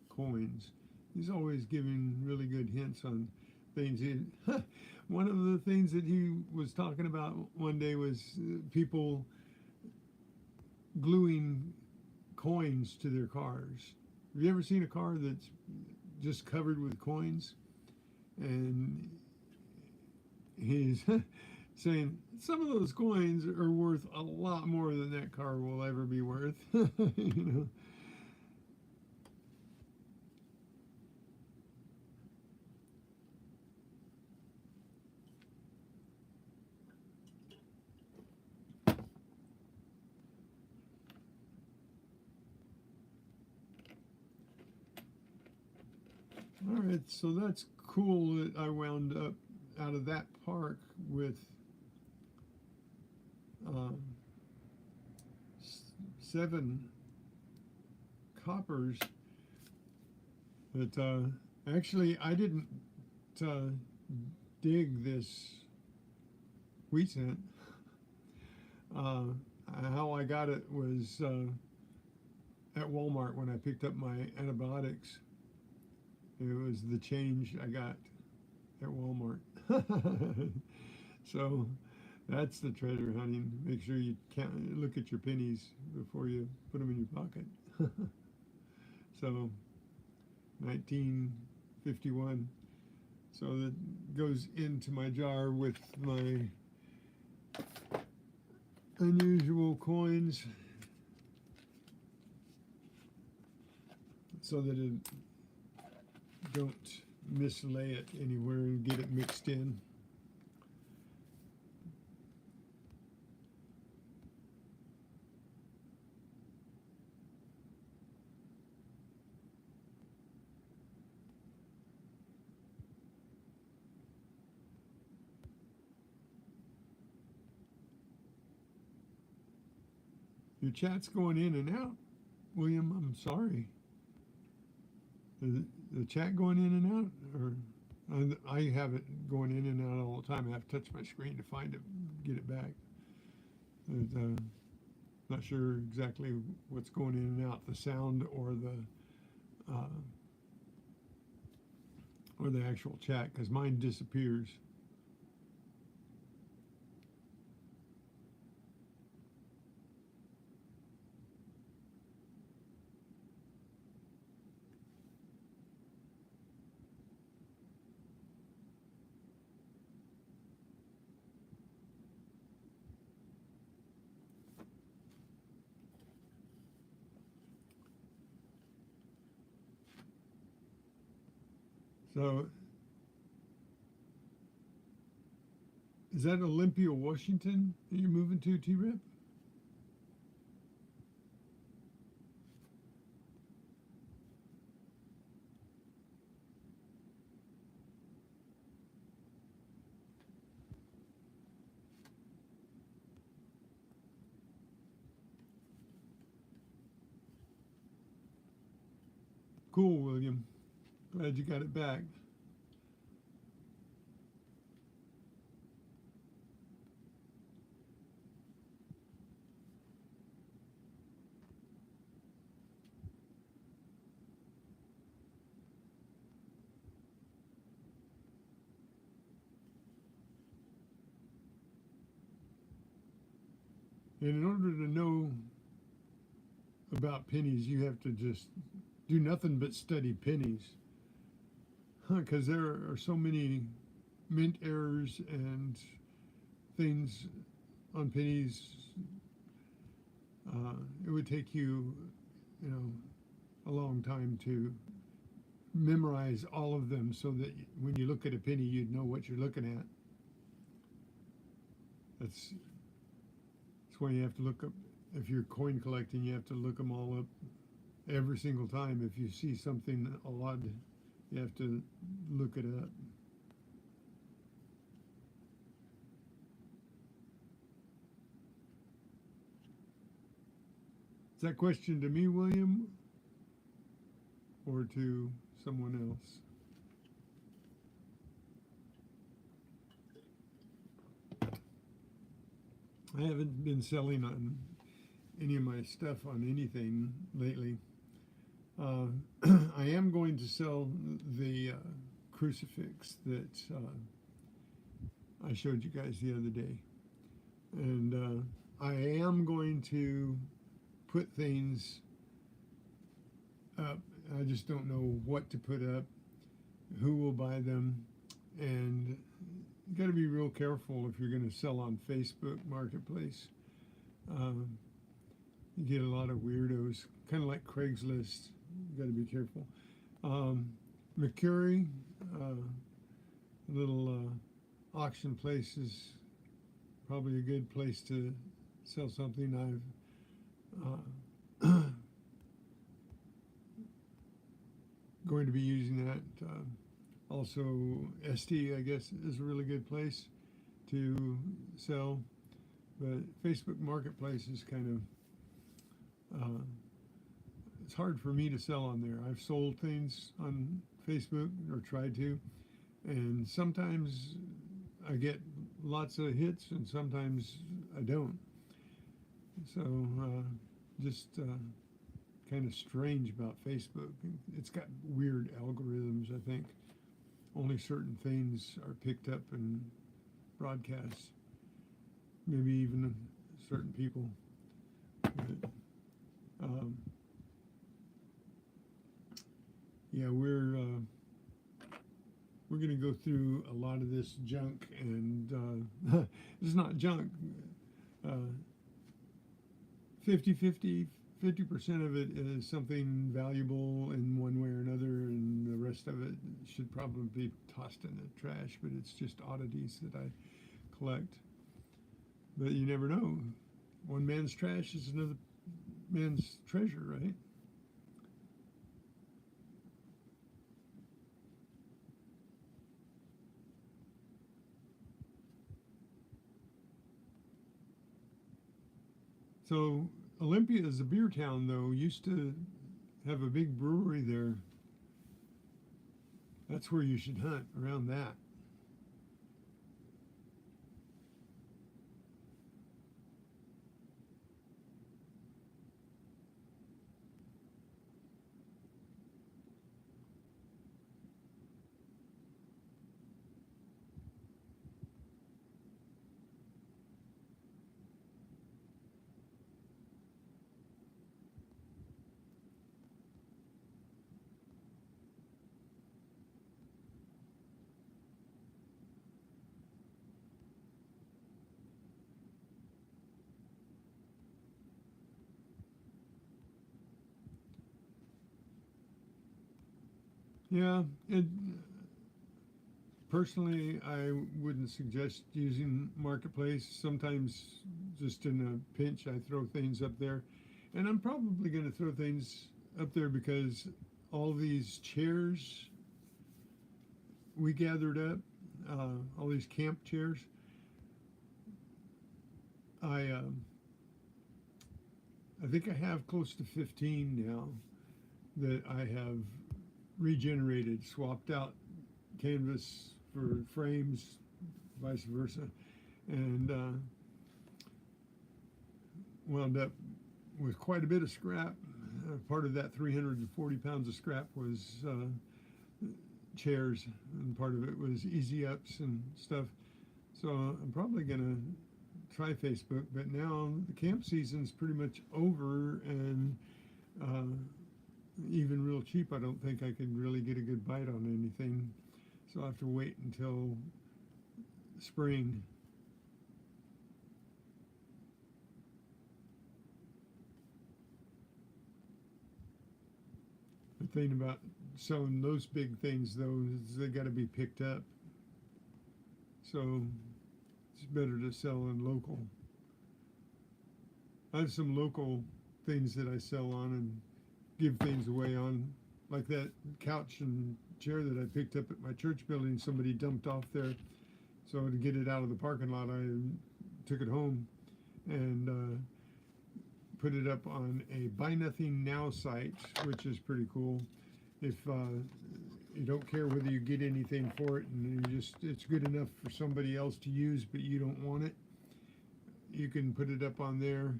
coins. He's always giving really good hints on things. One of the things that he was talking about one day was people gluing coins to their cars. Have you ever seen a car that's just covered with coins? And he's saying some of those coins are worth a lot more than that car will ever be worth. You know. All right, so that's cool that I wound up out of that park with 7 coppers. But actually, I didn't dig this wheat cent. How I got it was at Walmart when I picked up my antibiotics. It was the change I got at Walmart. So that's the treasure hunting. Make sure you look at your pennies before you put them in your pocket. So 1951. So that goes into my jar with my unusual coins, so that it don't mislay it anywhere and get it mixed in. Your chat's going in and out, William. I'm sorry. The chat going in and out, or I have it going in and out all the time. I have to touch my screen to find it, get it back. But, not sure exactly what's going in and out, the sound or the actual chat, because mine disappears. So, is that Olympia, Washington that you're moving to, T-Rip? Cool, William. Glad you got it back. And in order to know about pennies, you have to just do nothing but study pennies. Because there are so many mint errors and things on pennies. It would take you, a long time to memorize all of them, so that when you look at a penny, you'd know what you're looking at. That's why you have to look up, if you're coin collecting, you have to look them all up every single time. If you see something odd, you have to look it up. Is that question to me, William, or to someone else? I haven't been selling on any of my stuff on anything lately. I am going to sell the crucifix that I showed you guys the other day. And I am going to put things up. I just don't know what to put up, who will buy them, and you got to be real careful if you're going to sell on Facebook Marketplace. You get a lot of weirdos, kind of like Craigslist. You got to be careful. McCurry, little auction place is probably a good place to sell something. I've going to be using that. Also, ST, I guess, is a really good place to sell. But Facebook Marketplace is kind of, it's hard for me to sell on there. I've sold things on Facebook, or tried to, and sometimes I get lots of hits and sometimes I don't. So just kind of strange about Facebook. It's got weird algorithms, I think. Only certain things are picked up and broadcast. Maybe even certain people. But, yeah, we're going to go through a lot of this junk, and it's not junk. 50% of it is something valuable in one way or another, and the rest of it should probably be tossed in the trash, but it's just oddities that I collect. But you never know. One man's trash is another man's treasure, right? So Olympia is a beer town, though. Used to have a big brewery there. That's where you should hunt, around that. Yeah, personally, I wouldn't suggest using Marketplace. Sometimes, just in a pinch, I throw things up there. And I'm probably going to throw things up there because all these chairs we gathered up, all these camp chairs, I think I have close to 15 now that I have regenerated, swapped out canvas for frames, vice versa, and wound up with quite a bit of scrap. Part of that 340 pounds of scrap was chairs, and part of it was easy ups and stuff. So I'm probably going to try Facebook, but now the camp season's pretty much over, and even real cheap, I don't think I could really get a good bite on anything. So I'll have to wait until spring. The thing about selling those big things, though, is they got to be picked up. So it's better to sell in local. I have some local things that I sell on and give things away on, like that couch and chair that I picked up at my church building. Somebody dumped off there, so to get it out of the parking lot, I took it home and put it up on a Buy Nothing Now site, which is pretty cool. If you don't care whether you get anything for it, and it's good enough for somebody else to use, but you don't want it, you can put it up on there,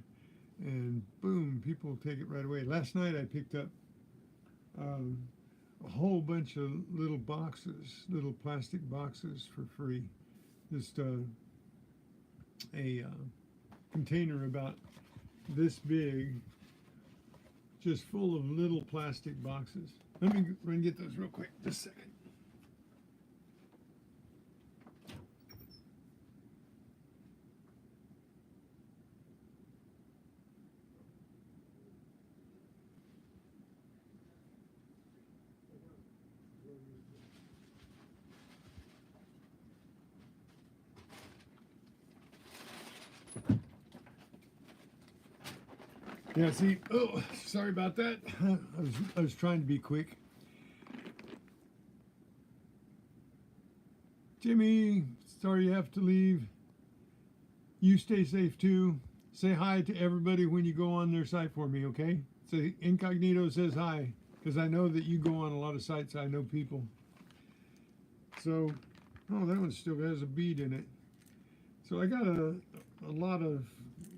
and boom, people take it right away. Last night I picked up a whole bunch of little boxes, little plastic boxes for free. Just a container about this big, just full of little plastic boxes. Let me run and get those real quick, just a second. Yeah, see, oh, sorry about that. I was trying to be quick. Jimmy, sorry you have to leave. You stay safe too. Say hi to everybody when you go on their site for me, okay? Say Incognito says hi, because I know that you go on a lot of sites. I know people. So, oh, that one still has a bead in it. So I got a lot of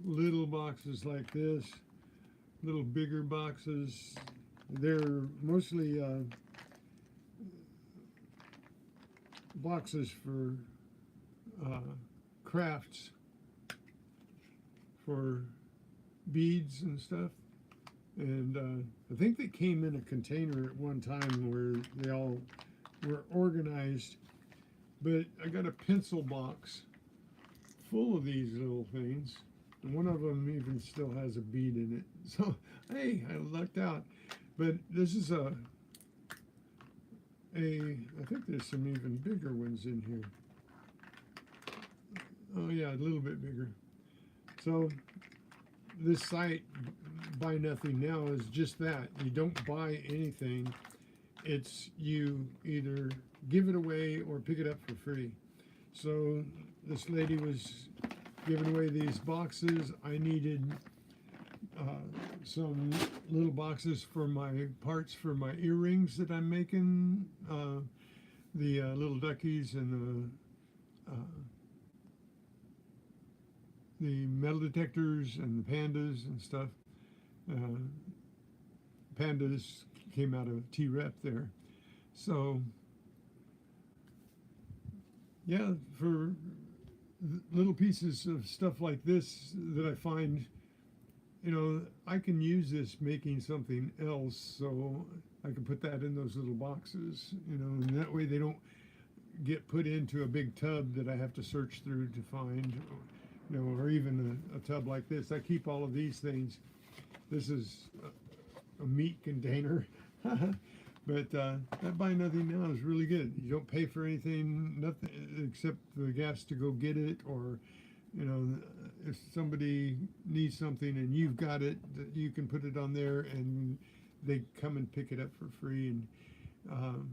little boxes like this. Little bigger boxes. They're mostly boxes for crafts, for beads and stuff. And I think they came in a container at one time where they all were organized. But I got a pencil box full of these little things. And one of them even still has a bead in it. So, hey, I lucked out. But this is I think there's some even bigger ones in here. Oh yeah, a little bit bigger. So, this site, Buy Nothing Now, is just that. You don't buy anything. It's you either give it away or pick it up for free. So, this lady was giving away these boxes. I needed some little boxes for my parts for my earrings that I'm making, the little duckies and the metal detectors and the pandas and stuff. Pandas came out of T-Rep there. So, yeah, for little pieces of stuff like this that I find, you know, I can use this making something else, so I can put that in those little boxes, you know, and that way they don't get put into a big tub that I have to search through to find, you know, or even a tub like this. I keep all of these things. This is a meat container. But that Buy Nothing Now is really good. You don't pay for anything, nothing except the gas to go get it, or, you know, if somebody needs something and you've got it, you can put it on there and they come and pick it up for free. And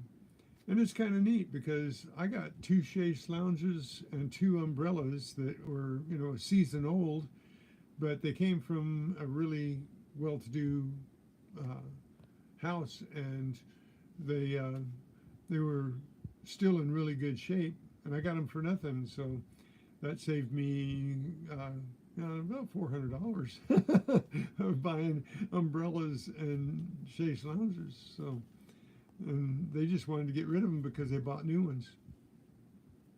it's kind of neat because I got 2 chaise lounges and 2 umbrellas that were, you know, a season old, but they came from a really well-to-do house, and they were still in really good shape, and I got them for nothing. So that saved me about $400 of buying umbrellas and chaise loungers. So, and they just wanted to get rid of them because they bought new ones.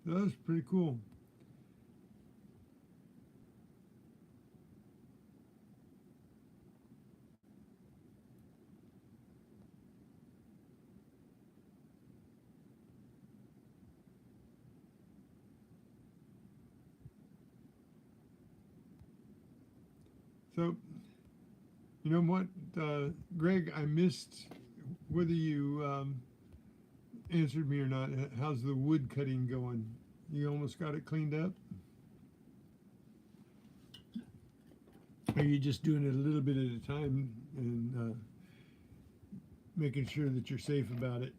So that was pretty cool. So, you know what, Greg, I missed whether you answered me or not. How's the wood cutting going? You almost got it cleaned up? Or are you just doing it a little bit at a time and making sure that you're safe about it?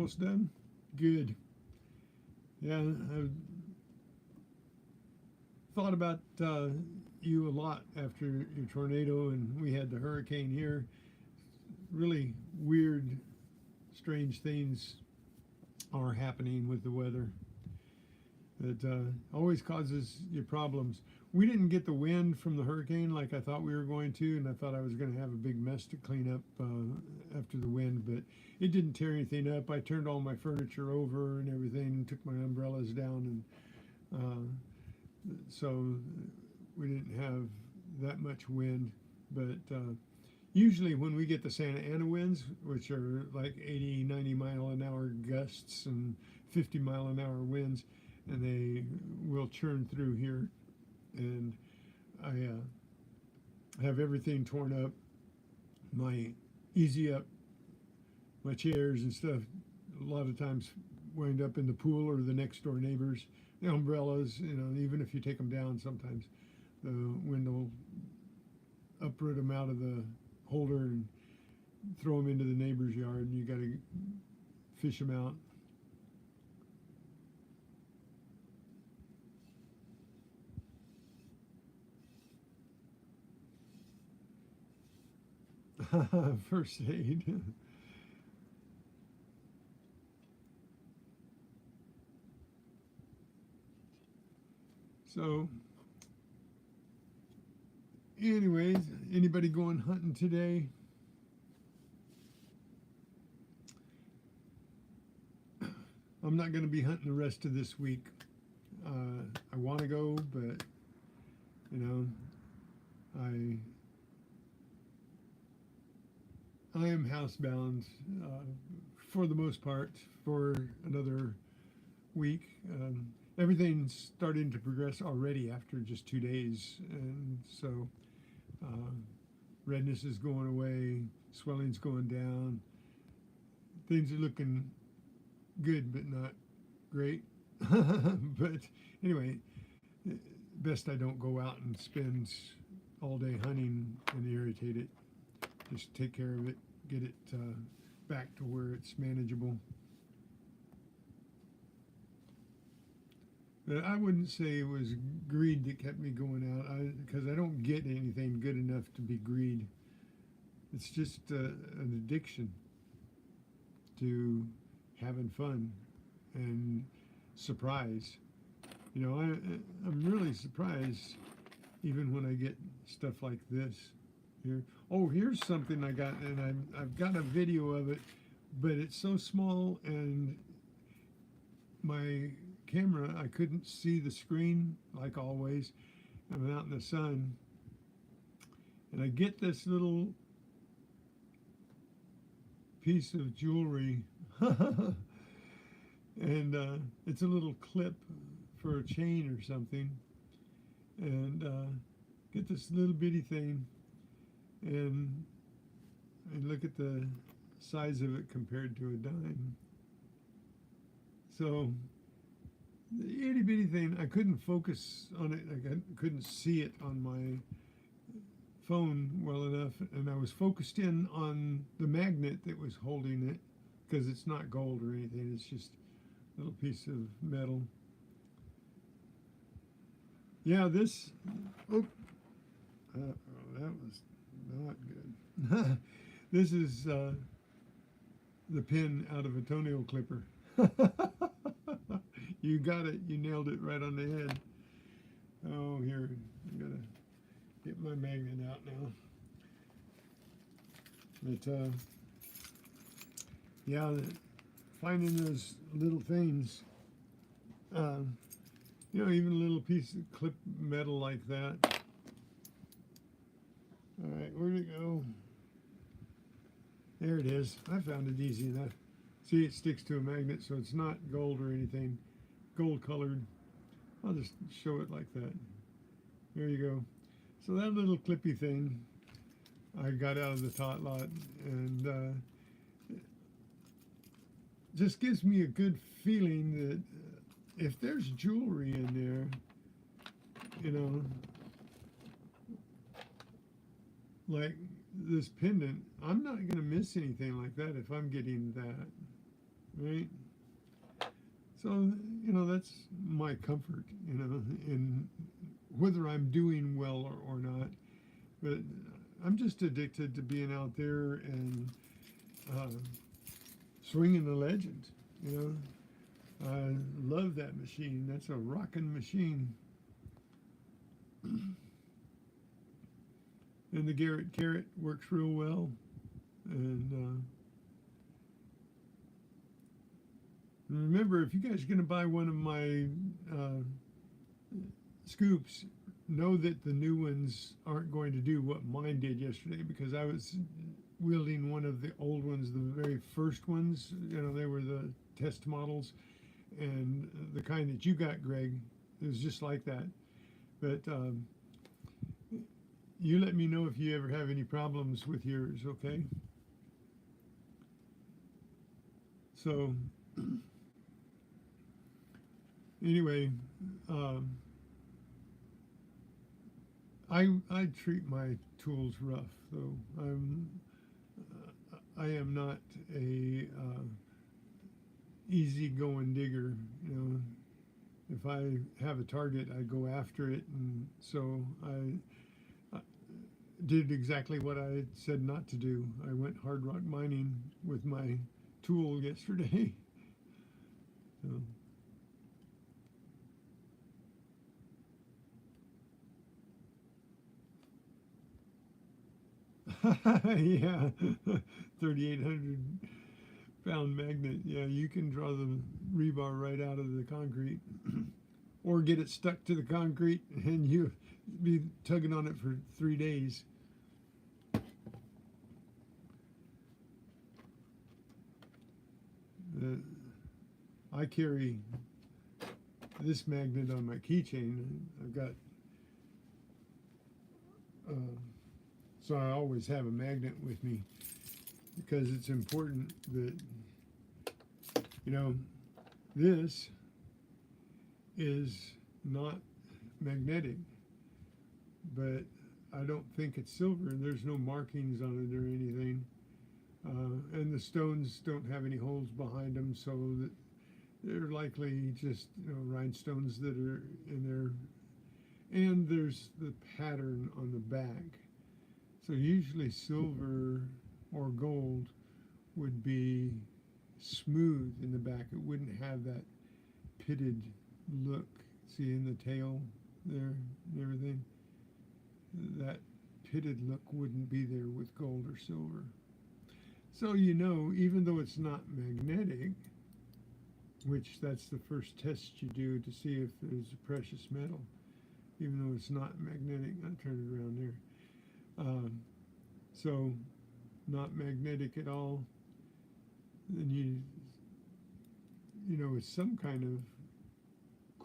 almost done? Good. Yeah, I thought about you a lot after your tornado, and we had the hurricane here. Really weird, strange things are happening with the weather. It always causes you problems. We didn't get the wind from the hurricane like I thought we were going to, and I thought I was going to have a big mess to clean up after the wind, but it didn't tear anything up. I turned all my furniture over and everything, and took my umbrellas down, and so we didn't have that much wind. But usually when we get the Santa Ana winds, which are like 80, 90 mile an hour gusts and 50 mile an hour winds, and they will churn through here, and I have everything torn up, my easy up, my chairs and stuff, a lot of times wind up in the pool or the next door neighbors. The umbrellas, you know, even if you take them down, sometimes the wind will uproot them out of the holder and throw them into the neighbor's yard, and you got to fish them out. First aid. So, anyways, anybody going hunting today? I'm not going to be hunting the rest of this week. I want to go, but, you know, I am housebound for the most part for another week. Everything's starting to progress already after just 2 days, and so redness is going away, swelling's going down, things are looking good but not great. But anyway, best I don't go out and spend all day hunting and irritate it. Just take care of it, get it back to where it's manageable. But I wouldn't say it was greed that kept me going out, because I don't get anything good enough to be greed. It's just an addiction to having fun and surprise. You know, I'm really surprised even when I get stuff like this. Here. Oh, here's something I got, and I've got a video of it, but it's so small, and my camera, I couldn't see the screen like always. I'm out in the sun, and I get this little piece of jewelry, and it's a little clip for a chain or something, and get this little bitty thing, and look at the size of it compared to a dime. So the itty bitty thing, I couldn't focus on it. I couldn't see it on my phone well enough, and I was focused in on the magnet that was holding it, because it's not gold or anything, it's just a little piece of metal. Yeah, this, that was not good. This is the pin out of a toenail clipper. You got it. You nailed it right on the head. Oh, here, I'm gonna get my magnet out now. But yeah, finding those little things, you know, even a little piece of clip metal like that. All right, where'd it go? There it is. I found it easy enough. See, it sticks to a magnet, so it's not gold or anything. Gold colored. I'll just show it like that. There you go. So that little clippy thing I got out of the tot lot, and just gives me a good feeling that if there's jewelry in there, you know, like this pendant, I'm not going to miss anything like that if I'm getting that. right? So, that's my comfort, in whether I'm doing well or not. But I'm just addicted to being out there and uh, swinging the legend, I love that machine. That's a rocking machine. And the GARRETT works real well. And remember, if you guys are going to buy one of my scoops, know that the new ones aren't going to do what mine did yesterday, because I was wielding one of the old ones, the very first ones. They were the test models, and the kind that you got, Greg, it was just like that. But you let me know if you ever have any problems with yours, okay? So anyway, I treat my tools rough, though. I am not a easygoing digger. If I have a target, I go after it, and so I did exactly what I said not to do. I went hard rock mining with my tool yesterday. So. Yeah, 3,800-pound magnet. Yeah, you can draw the rebar right out of the concrete, or get it stuck to the concrete, and you be tugging on it for 3 days. I carry this magnet on my keychain. I've got. So I always have a magnet with me, because it's important that, this is not magnetic, but I don't think it's silver, and there's no markings on it or anything. And the stones don't have any holes behind them, so that they're likely just rhinestones that are in there. And there's the pattern on the back. So usually silver or gold would be smooth in the back. It wouldn't have that pitted look. See, in the tail there and everything? That pitted look wouldn't be there with gold or silver. So even though it's not magnetic, which that's the first test you do to see if there's a precious metal, even though it's not magnetic. I'll turn it around there. So not magnetic at all. Then it's some kind of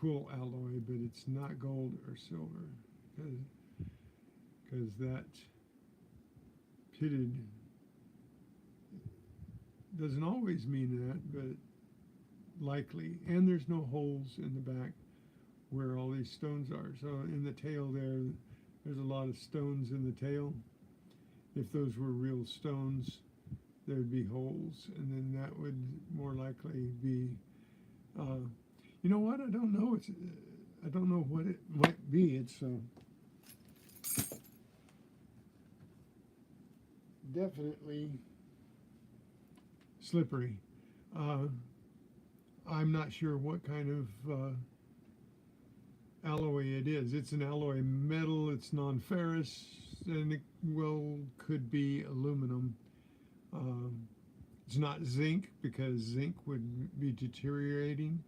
cool alloy, but it's not gold or silver, because that pitted doesn't always mean that, but likely. And there's no holes in the back where all these stones are. So in the tail there's a lot of stones in the tail. If those were real stones, there'd be holes, and then that would more likely be, you know what? I don't know. I don't know what it might be. It's definitely slippery. I'm not sure what kind of alloy it is. It's an alloy metal. It's non-ferrous, and it could be aluminum. It's not zinc, because zinc would be deteriorating.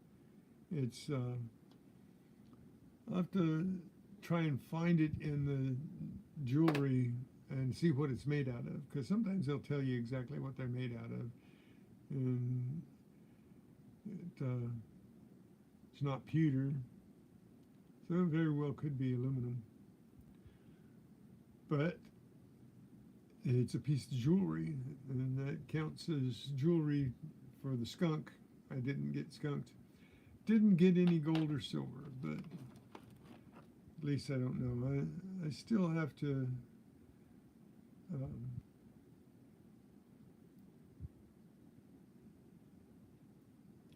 It's I'll have to try and find it in the jewelry and see what it's made out of, because sometimes they'll tell you exactly what they're made out of, and it's not pewter, so it very well could be aluminum. But it's a piece of jewelry, and that counts as jewelry for the skunk. I didn't get skunked. Didn't get any gold or silver, but at least I don't know. I still have to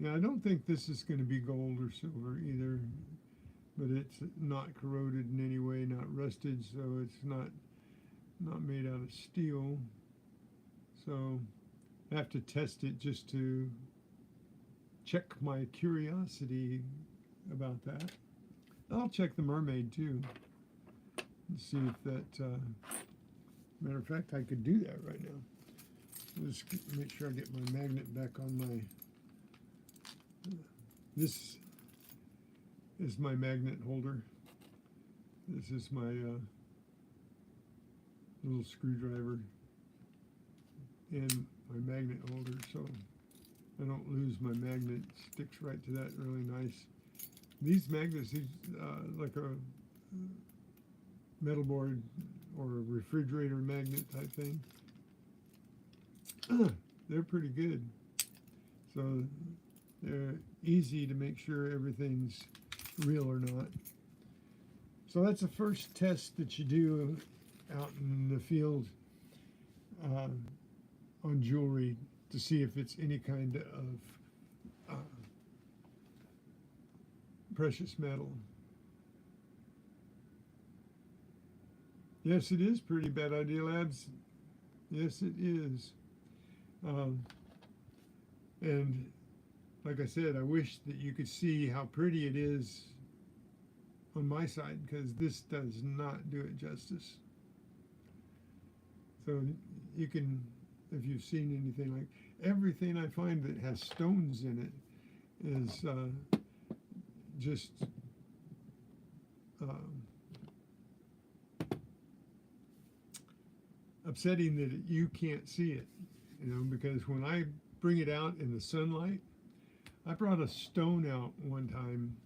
Yeah, I don't think this is going to be gold or silver either, but it's not corroded in any way, not rusted, so it's not made out of steel. So I have to test it just to check my curiosity about that. I'll check the mermaid too and see if that, matter of fact, I could do that right now. Just make sure I get my magnet back on my, this is my magnet holder. This is my little screwdriver and my magnet holder, so I don't lose my magnet. It sticks right to that really nice. These magnets, like a metal board or a refrigerator magnet type thing, they're pretty good. So they're easy to make sure everything's real or not. So that's the first test that you do out in the field on jewelry to see if it's any kind of precious metal. Yes, it is pretty. Bad Idea Labs. Yes, it is. And like I said, I wish that you could see how pretty it is on my side, because this does not do it justice. So you can, if you've seen anything, like everything I find that has stones in it is just upsetting that you can't see it, you know, because when I bring it out in the sunlight, I brought a stone out one time.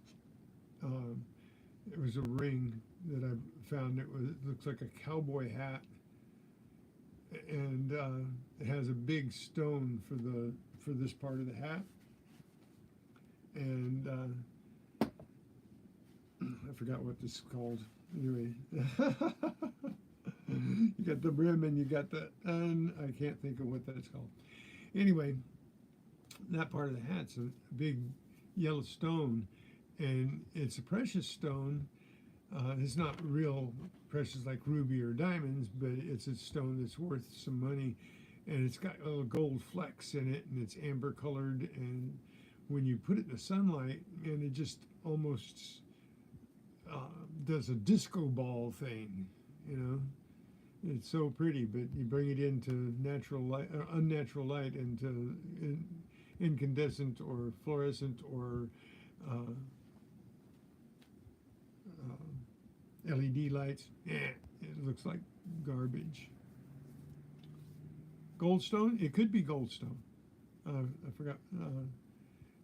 It was a ring that I found. It looks like a cowboy hat, and it has a big stone for this part of the hat. And I forgot what this is called. Anyway, you got the brim and you got the, and I can't think of what that's called. Anyway, that part of the hat's a big yellow stone, and it's a precious stone. It's not real precious like ruby or diamonds, but it's a stone that's worth some money, and it's got little gold flecks in it, and it's amber colored, and when you put it in the sunlight, and it just almost does a disco ball thing, you know. It's so pretty, but you bring it into natural light, unnatural light, into incandescent or fluorescent or LED lights, it looks like garbage. Goldstone? It could be goldstone. I forgot.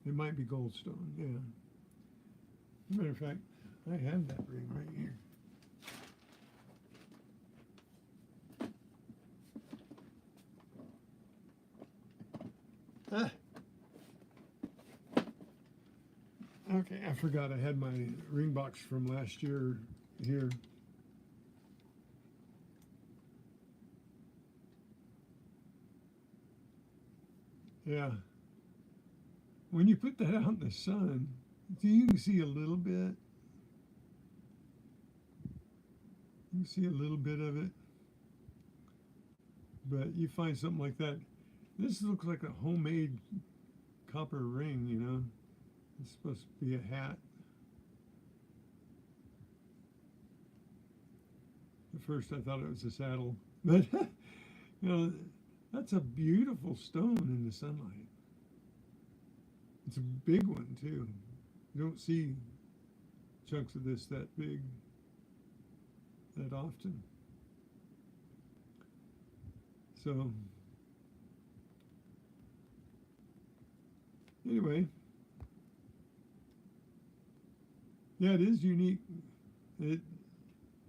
It might be goldstone, yeah. As a matter of fact, I have that ring right here. Ah. Okay, I forgot I had my ring box from last year here. Yeah. When you put that out in the sun, you can see a little bit. You can see a little bit of it. But you find something like that. This looks like a homemade copper ring, you know. It's supposed to be a hat. At first I thought it was a saddle. But, you know, that's a beautiful stone in the sunlight. It's a big one, too. You don't see chunks of this that big that often. So, anyway, yeah, it is unique.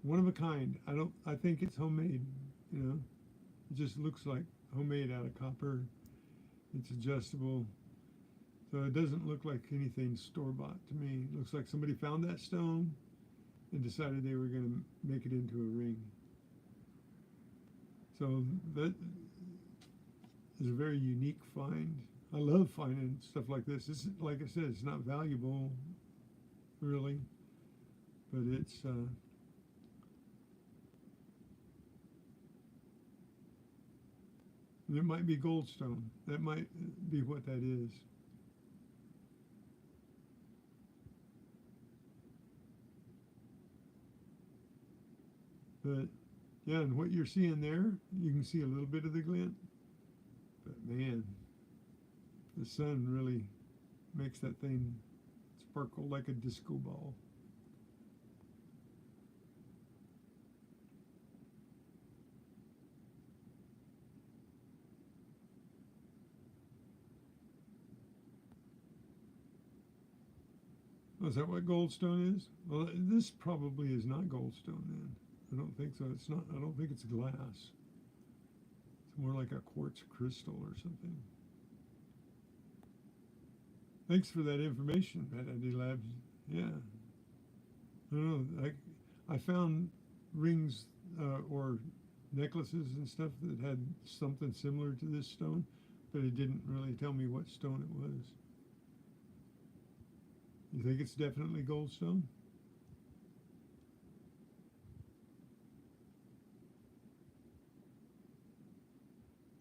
One of a kind. I think it's homemade, you know. It just looks like homemade out of copper. It's adjustable. So it doesn't look like anything store-bought to me. It looks like somebody found that stone and decided they were going to make it into a ring. So that is a very unique find. I love finding stuff like this. This is, like I said, it's not valuable, really, but it's it might be goldstone. That might be what that is. But yeah, and what you're seeing there, you can see a little bit of the glint. But man, the sun really makes that thing sparkle like a disco ball. Oh, is that what goldstone is? Well, this probably is not goldstone then. I don't think so. It's not. I don't think it's glass. It's more like a quartz crystal or something. Thanks for that information, Matt ID Labs. Yeah. I don't know. I found rings or necklaces and stuff that had something similar to this stone, but it didn't really tell me what stone it was. You think it's definitely goldstone?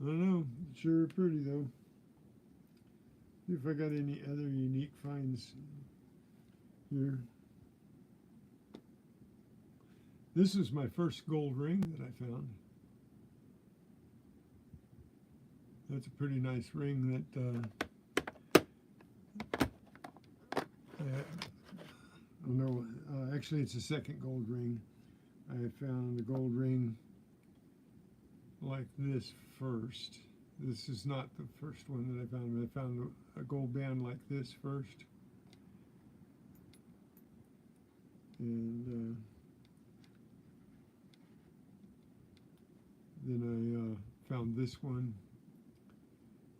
I don't know. Sure pretty though. See if I got any other unique finds here. This is my first gold ring that I found. That's a pretty nice ring that I don't know. Actually, it's a second gold ring. I found a gold ring like this first. This is not the first one that I found. I found a gold band like this first. And then I found this one.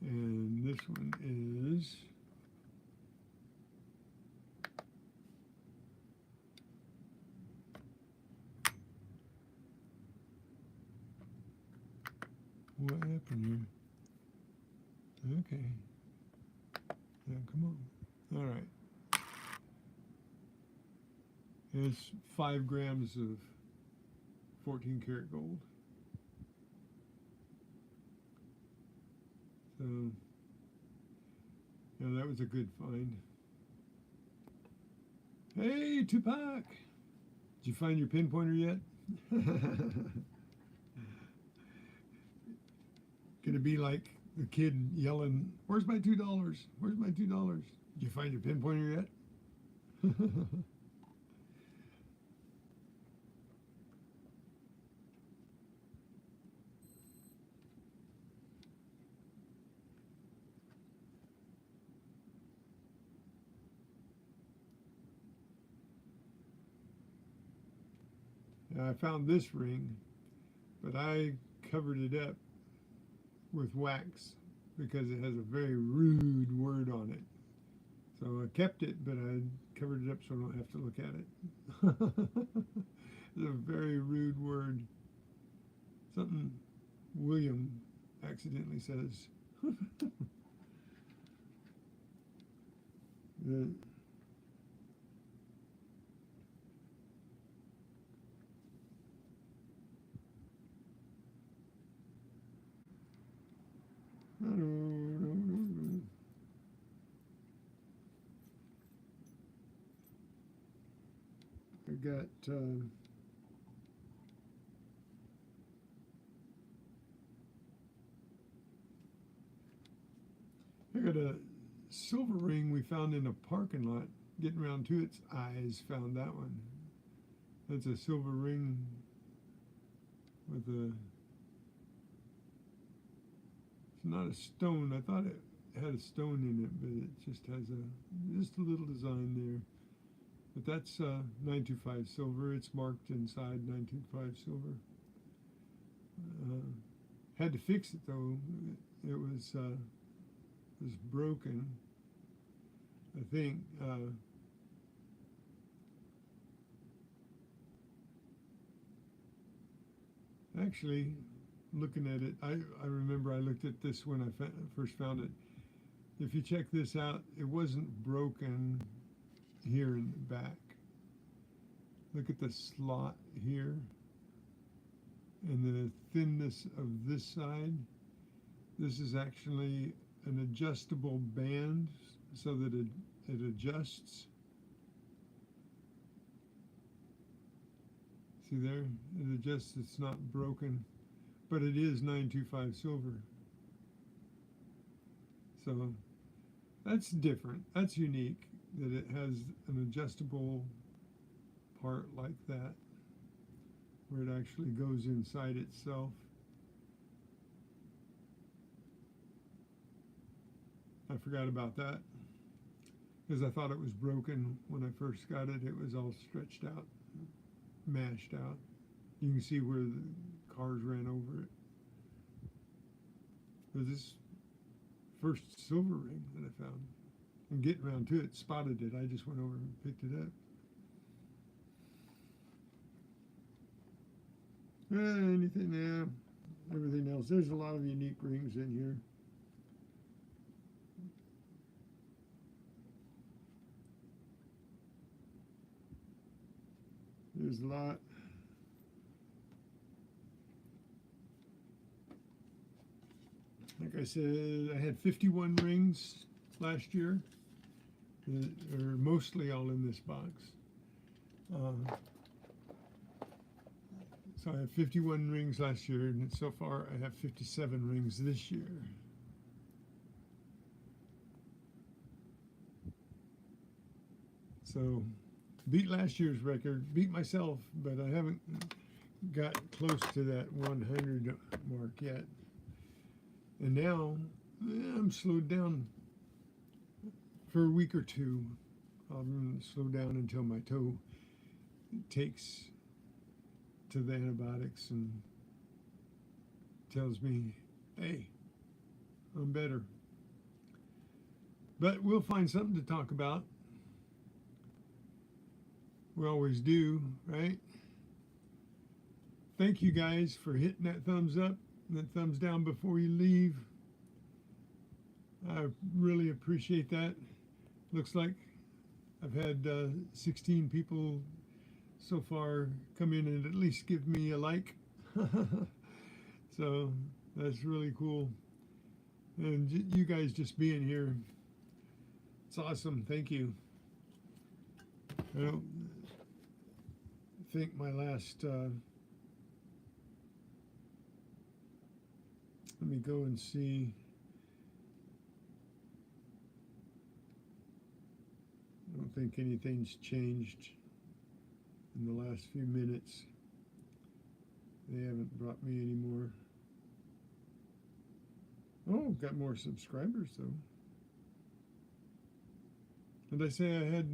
And this one is what happened here? Okay. Yeah, come on. All right. It's 5 grams of 14 karat gold. So, yeah, that was a good find. Hey, Tupac! Did you find your pinpointer yet? Gonna be like the kid yelling, "Where's my $2? Where's my $2? Did you find your pinpointer yet?" I found this ring, but I covered it up with wax because it has a very rude word on it. So I kept it, but I covered it up so I don't have to look at it. It's a very rude word. Something William accidentally says. I got a silver ring we found in a parking lot. Getting around to its eyes, found that one. That's a silver ring with a. It's not a stone. I thought it had a stone in it, but it just has just a little design there. But that's 925 silver. It's marked inside 925 silver. Had to fix it though. It was broken. I think. Actually, looking at it, I remember I looked at this when I first found it. if you check this out, it wasn't broken here in the back. Look at the slot here and the thinness of this side. This is actually an adjustable band so that it adjusts. See there? It adjusts, it's not broken, but it is 925 silver. So that's different. That's unique that it has an adjustable part like that, where it actually goes inside itself. I forgot about that because I thought it was broken when I first got it. It was all stretched out, mashed out. You can see where the cars ran over it. But this first silver ring that I found, and getting around to it, spotted it. I just went over and picked it up. Anything there, everything else. There's a lot of unique rings in here. There's a lot. Like I said, I had 51 rings last year. They're mostly all in this box. So I had 51 rings last year, and so far I have 57 rings this year. So beat last year's record, beat myself, but I haven't got close to that 100 mark yet. And now I'm slowed down for a week or two. I'm going to slow down until my toe takes to the antibiotics and tells me, hey, I'm better. But we'll find something to talk about. We always do, right? Thank you guys for hitting that thumbs up and that thumbs down before you leave. I really appreciate that. Looks like I've had 16 people so far come in and at least give me a like. So that's really cool. And you guys just being here, it's awesome. Thank you. I don't think my last, let me go and see. I don't think anything's changed in the last few minutes. They haven't brought me any more. Oh, got more subscribers though. Did I say I had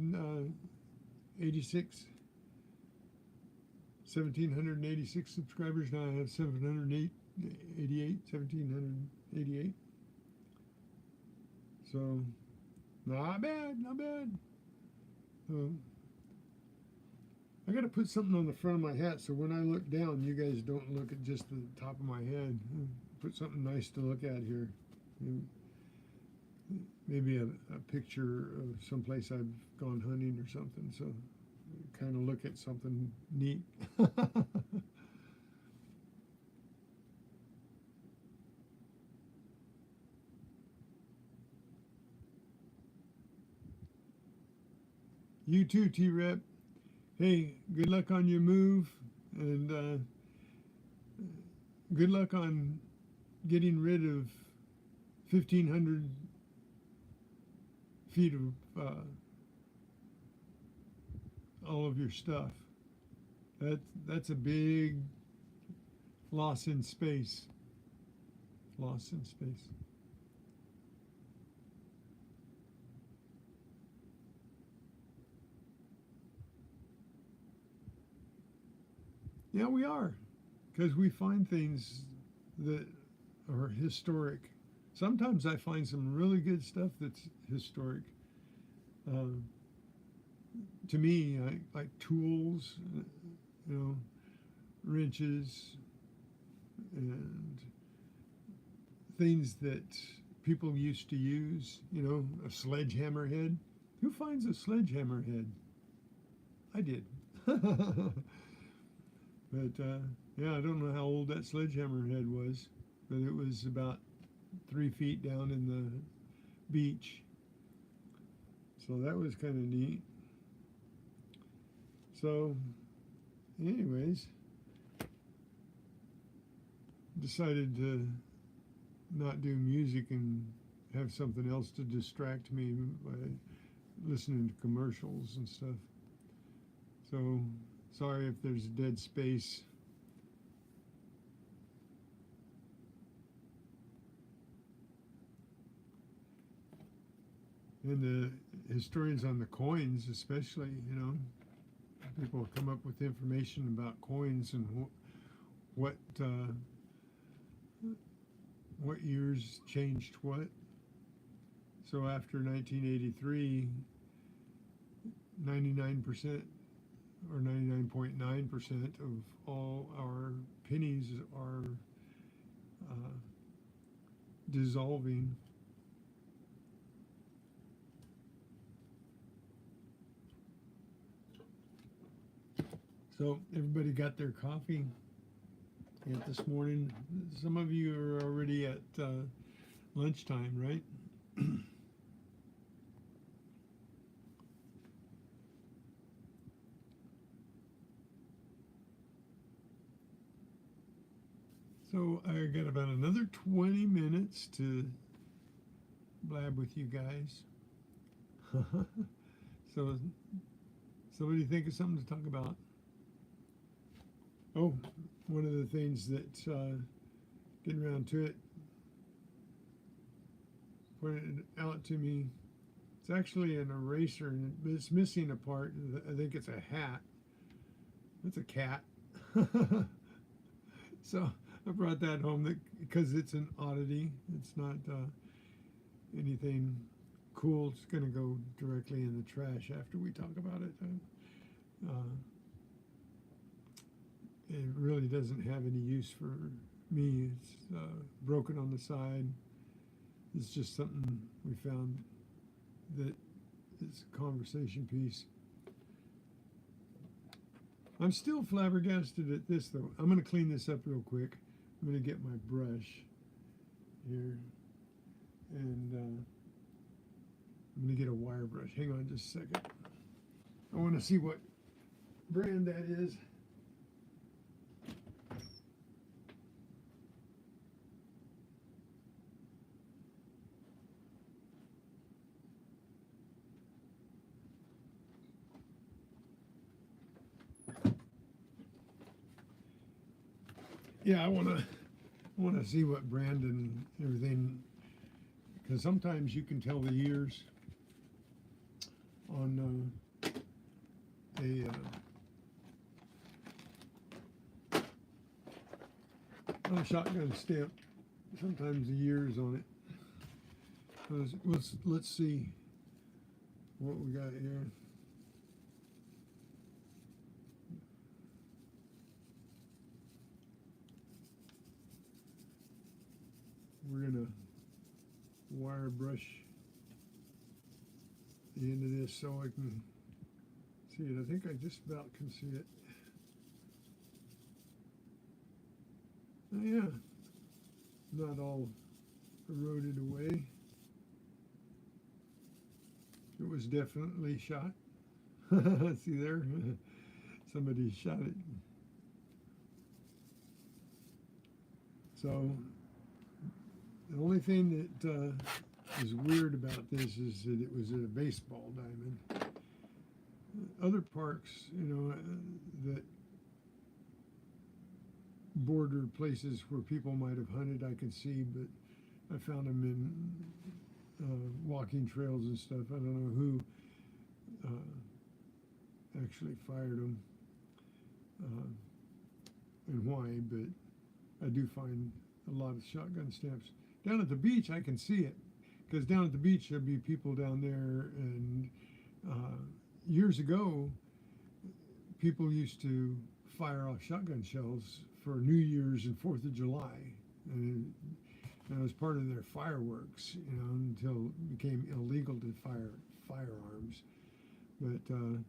1,786 subscribers? Now I have 1,788. So, not bad, not bad. I got to put something on the front of my hat so when I look down, you guys don't look at just the top of my head. Put something nice to look at here. Maybe a picture of someplace I've gone hunting or something, so kind of look at something neat. You too, T-Rep. Hey, good luck on your move, and good luck on getting rid of 1,500 feet of all of your stuff. That's a big loss in space. Loss in space. Yeah, we are, because we find things that are historic. Sometimes I find some really good stuff that's historic. To me, I like tools, you know, wrenches, and things that people used to use, you know, a sledgehammer head. Who finds a sledgehammer head? I did. But yeah, I don't know how old that sledgehammer head was, but it was about 3 feet down in the beach. So that was kind of neat. So anyways, decided to not do music and have something else to distract me by listening to commercials and stuff. So sorry if there's dead space. And the historians on the coins, especially, you know, people come up with information about coins and what years changed what. So after 1983, 99% or 99.9% of all our pennies are dissolving. So everybody got their coffee yet this morning? Some of you are already at lunchtime, right? So I got about another 20 minutes to blab with you guys. So somebody think of something to talk about. Oh, one of the things that, getting around to it, pointed out to me, it's actually an eraser, and it's missing a part. I think it's a hat. It's a cat. So I brought that home because it's an oddity. It's not anything cool. It's going to go directly in the trash after we talk about it. It really doesn't have any use for me. It's broken on the side. It's just something we found that is a conversation piece. I'm still flabbergasted at this, though. I'm going to clean this up real quick. I'm going to get my brush here, and I'm going to get a wire brush. Hang on just a second. I want to see what brand that is. Yeah, I want to see what brand and everything, because sometimes you can tell the years on on a shotgun stamp. Sometimes the years on it. Let's see what we got here. We're gonna wire brush the end of this so I can see it. I think I just about can see it. Oh yeah, not all eroded away. It was definitely shot. See there? Somebody shot it. So the only thing that is weird about this is that it was a baseball diamond. Other parks, you know, that border places where people might have hunted, I can see, but I found them in walking trails and stuff. I don't know who actually fired them and why, but I do find a lot of shotgun stamps. Down at the beach, I can see it, because down at the beach, there'd be people down there, and years ago, people used to fire off shotgun shells for New Year's and 4th of July. And And it was part of their fireworks, you know, until it became illegal to fire firearms. But down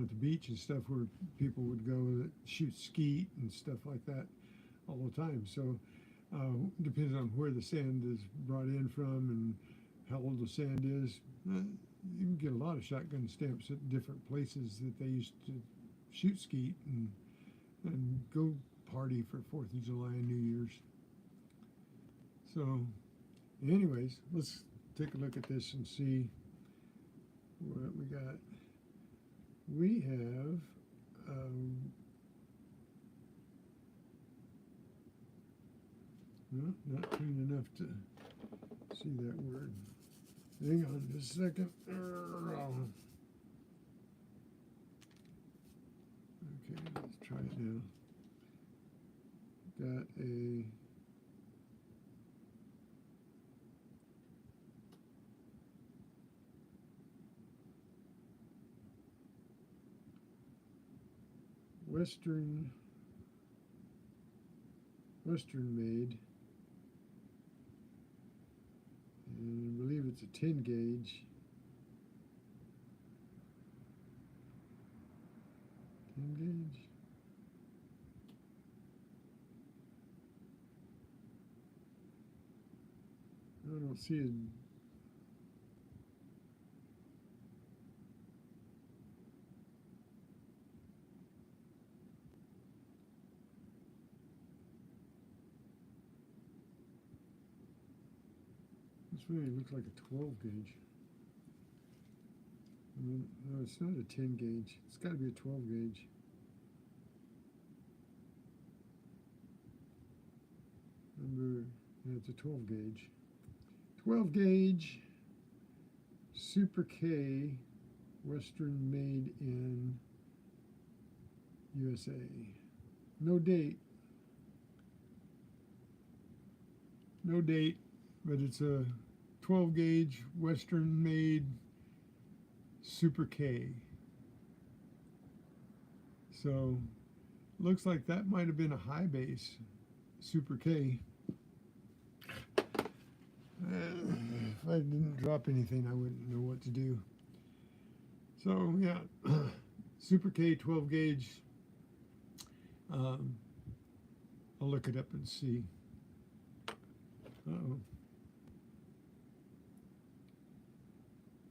at the beach and stuff, where people would go shoot skeet and stuff like that all the time. So depends on where the sand is brought in from and how old the sand is. You can get a lot of shotgun stamps at different places that they used to shoot skeet and go party for 4th of July and New Year's. So anyways, let's take a look at this and see what we got. We have no, not clean enough to see that word. Hang on just a second. Okay, let's try it now. Got a Western made, and I believe it's a 10 gauge. 10 gauge. I don't see it. This really looks like a 12 gauge. I mean, no, it's not a 10 gauge. It's got to be a 12 gauge. Yeah, it's a 12 gauge. 12 gauge Super K, Western made in USA. No date. No date, but it's a 12 gauge Western made Super K. So looks like that might have been a high base Super K. If I didn't drop anything, I wouldn't know what to do. So yeah, Super K 12 gauge. I'll look it up and see. Uh-oh.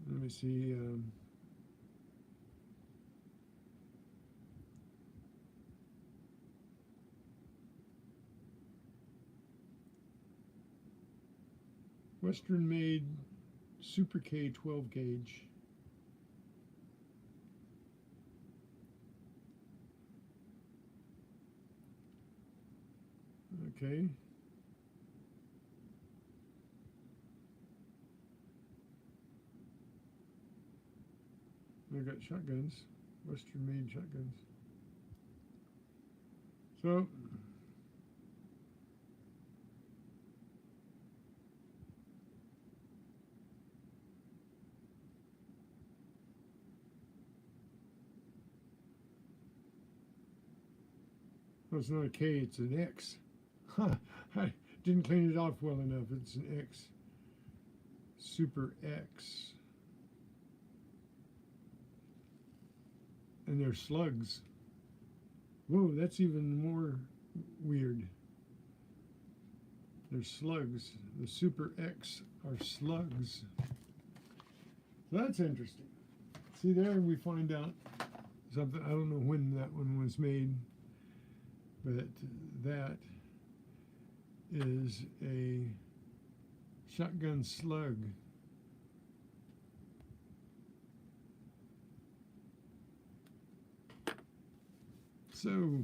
Let me see. Western made Super K 12 gauge. Okay. I got shotguns, Western made shotguns. So oh, it's not a K, it's an X. Huh, I didn't clean it off well enough. It's an X. Super X. And they're slugs. Whoa, that's even more weird. They're slugs. The Super X are slugs. That's interesting. See, there we find out something. I don't know when that one was made, but that is a shotgun slug. So,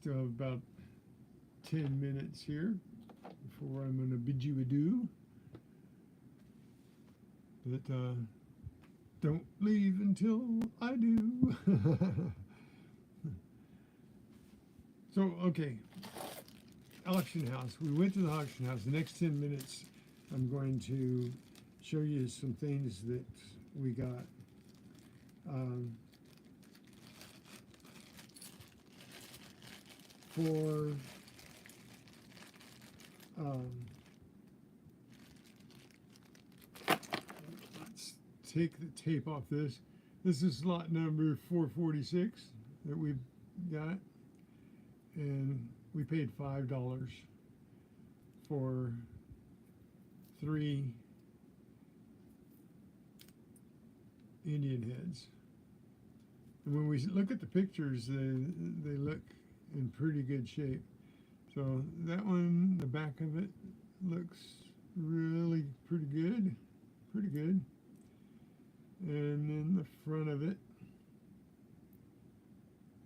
still have about 10 minutes here before I'm going to bid you adieu. But don't leave until I do. So, okay, auction house. We went to the auction house. The next 10 minutes, I'm going to show you some things that we got. For let's take the tape off this. This is lot number 446 that we've got, and we paid $5 for 3 Indian heads. And when we look at the pictures, they look in pretty good shape. So that one, the back of it, looks really pretty good. And then the front of it,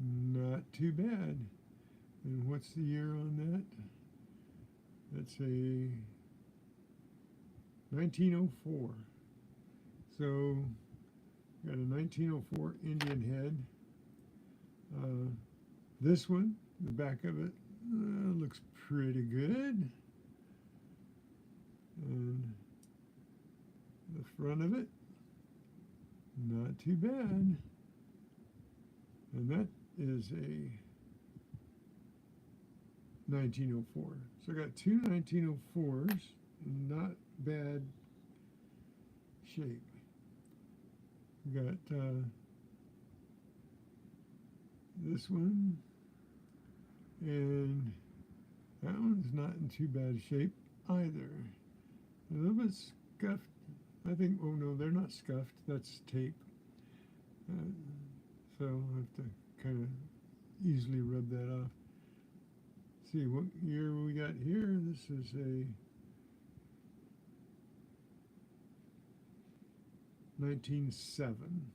not too bad. And what's the year on that? That's a 1904. So got a 1904 Indian head. This one, the back of it, looks pretty good. And the front of it, not too bad. And that is a 1904. So I got 2 1904s in not bad shape. We got this one, and that one's not in too bad shape either. A little bit scuffed. I think, oh no, they're not scuffed, that's tape. So I'll have to kind of easily rub that off. See what year we got here. This is a 1907.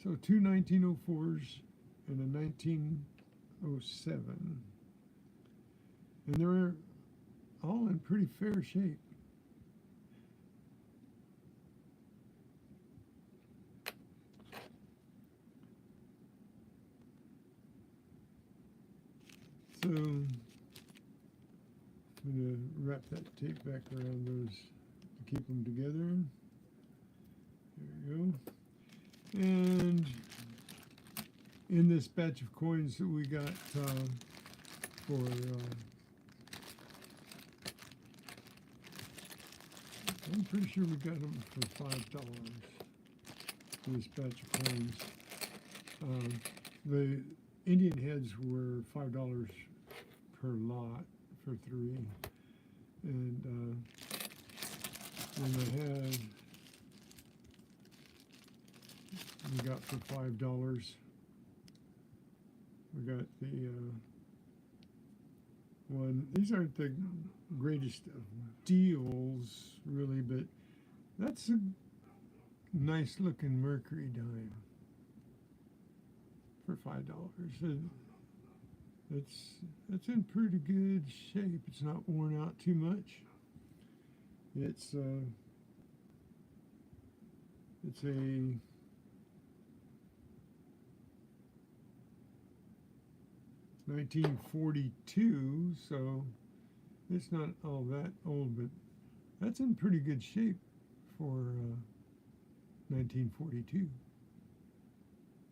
So 2 1904s and a 1907. And they're all in pretty fair shape. So I'm going to wrap that tape back around those to keep them together. There we go. And in this batch of coins that we got for I'm pretty sure we got them for $5. This batch of coins. The Indian heads were $5 per lot for 3, and then the head we got for $5. We got the one. These aren't the greatest of deals, really, but that's a nice looking mercury dime for $5. It's in pretty good shape. It's not worn out too much. It's a 1942, so it's not all that old, but that's in pretty good shape for 1942.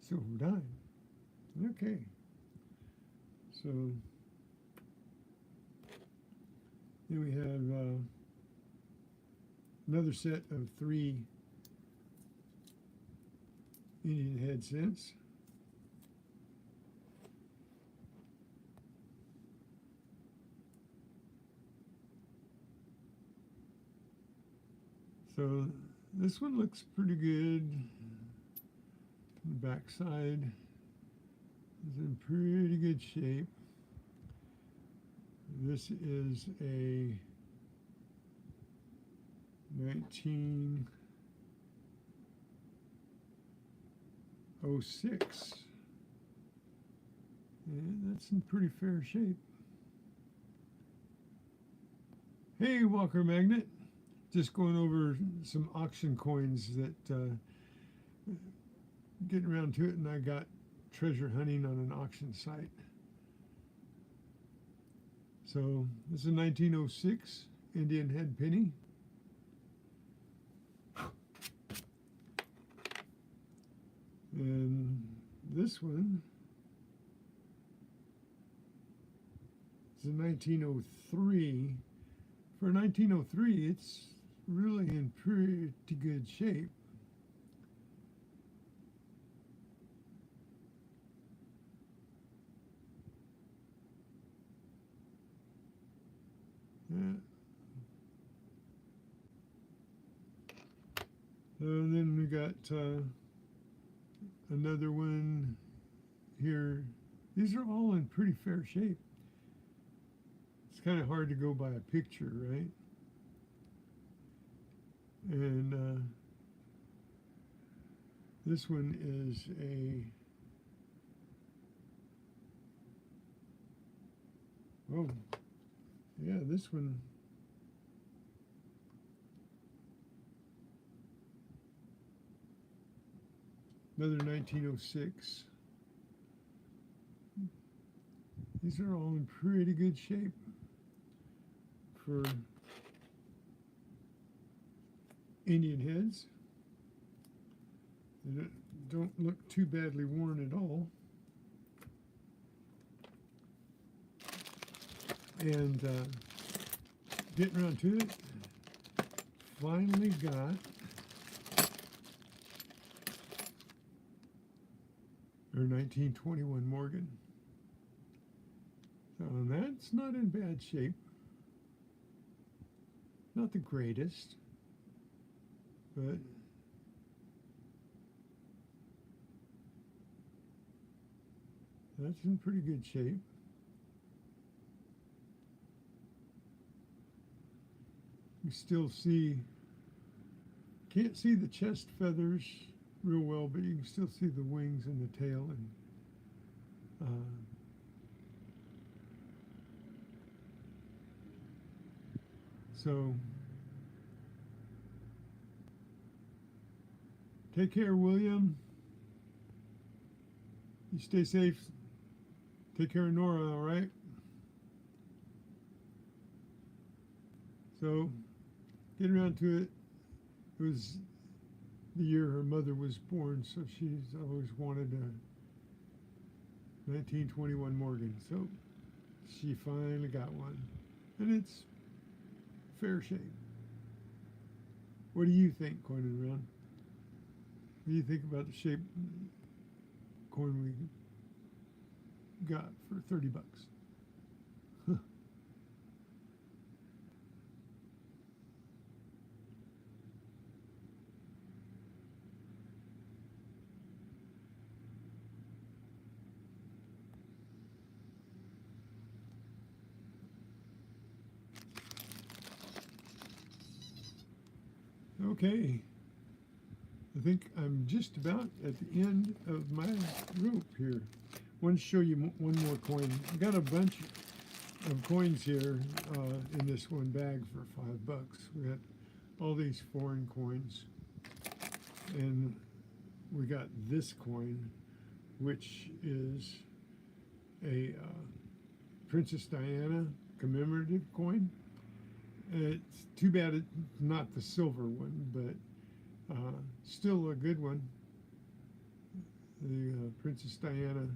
Silver dime. Okay. So then we have another set of 3 Indian head cents. So this one looks pretty good. The back side is in pretty good shape. This is a 1906. And that's in pretty fair shape. Hey, Walker Magnet. Just going over some auction coins that getting around to it, and I got treasure hunting on an auction site. So this is a 1906 Indian head penny. And this one is a 1903 For 1903, it's really in pretty good shape. Yeah. And then we got another one here. These are all in pretty fair shape. It's kind of hard to go by a picture, right? And this one is oh, yeah, this one. Another 1906. These are all in pretty good shape for Indian heads. They don't look too badly worn at all. And getting around to it, finally got our 1921 Morgan. So that's not in bad shape. Not the greatest, but that's in pretty good shape. You still see, can't see the chest feathers real well, but you can still see the wings and the tail, and so take care, William. You stay safe. Take care of Nora, all right? So, getting around to it, it was the year her mother was born, so she's always wanted a 1921 Morgan. So, she finally got one, and it's fair shape. What do you think, Coin and Round? What do you think about the shape coin we got for 30 bucks? Okay, I think I'm just about at the end of my rope here. I want to show you one more coin. I got a bunch of coins here in this one bag for $5. We got all these foreign coins, and we got this coin, which is a Princess Diana commemorative coin. It's too bad it's not the silver one, but still a good one. The Princess Diana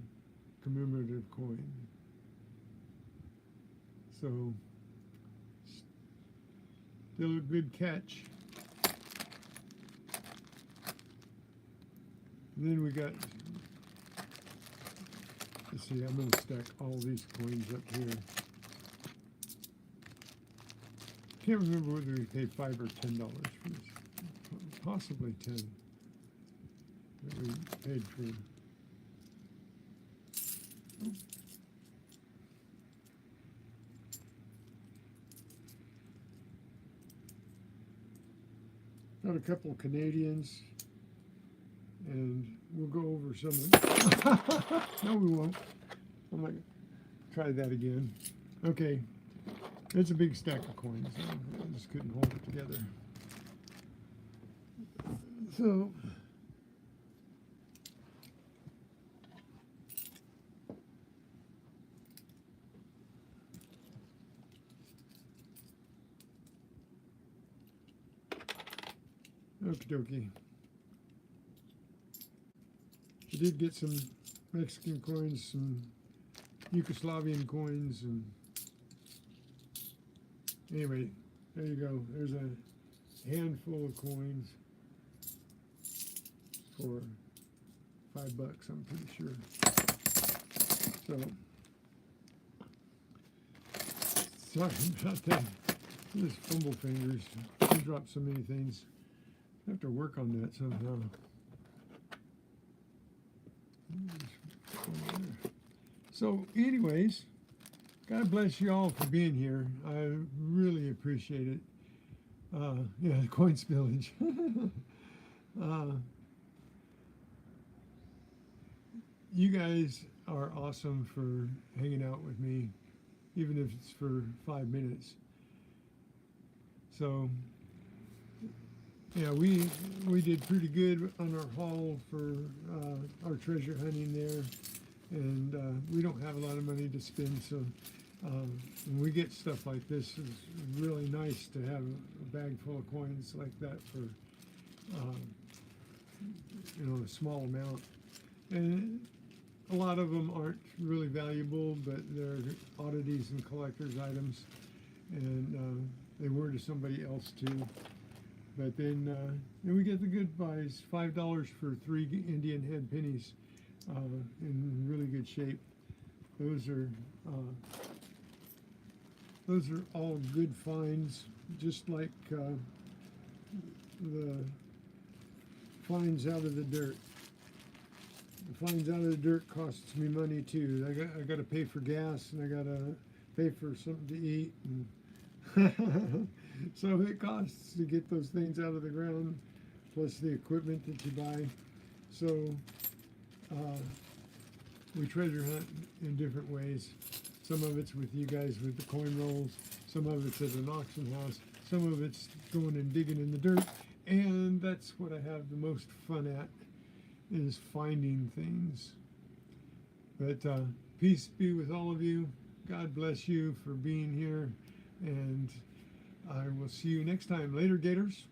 commemorative coin. So, still a good catch. And then we got, let's see, I'm going to stack all these coins up here. Can't remember whether we paid $5 or $10 for this. Possibly 10 that we paid for. Got a couple of Canadians, and we'll go over some of them. No, we won't. I'm not gonna try that again. Okay. It's a big stack of coins. So I just couldn't hold it together. So, okie dokie. I did get some Mexican coins, some Yugoslavian coins, and anyway, There you go. There's a handful of coins for $5, I'm pretty sure. So, sorry about that. Just fumble fingers. I dropped so many things. I have to work on that somehow. So, anyways, God bless you all for being here. I really appreciate it. Yeah, the coin spillage. You guys are awesome for hanging out with me, even if it's for 5 minutes. So, yeah, we did pretty good on our haul for our treasure hunting there, and we don't have a lot of money to spend, so when we get stuff like this, it's really nice to have a bag full of coins like that for you know, a small amount. And a lot of them aren't really valuable, but they're oddities and collector's items, and they were to somebody else too. But then we get the good buys, $5 for 3 Indian head pennies in really good shape. Those are all good finds, just like the finds out of the dirt. The finds out of the dirt costs me money too. I got to pay for gas, and I got to pay for something to eat, and so it costs to get those things out of the ground, plus the equipment that you buy. So we treasure hunt in different ways. Some of it's with you guys with the coin rolls, some of it's at an auction house, some of it's going and digging in the dirt, and that's what I have the most fun at, is finding things. But peace be with all of you. God bless you for being here, and I will see you next time. Later, Gators.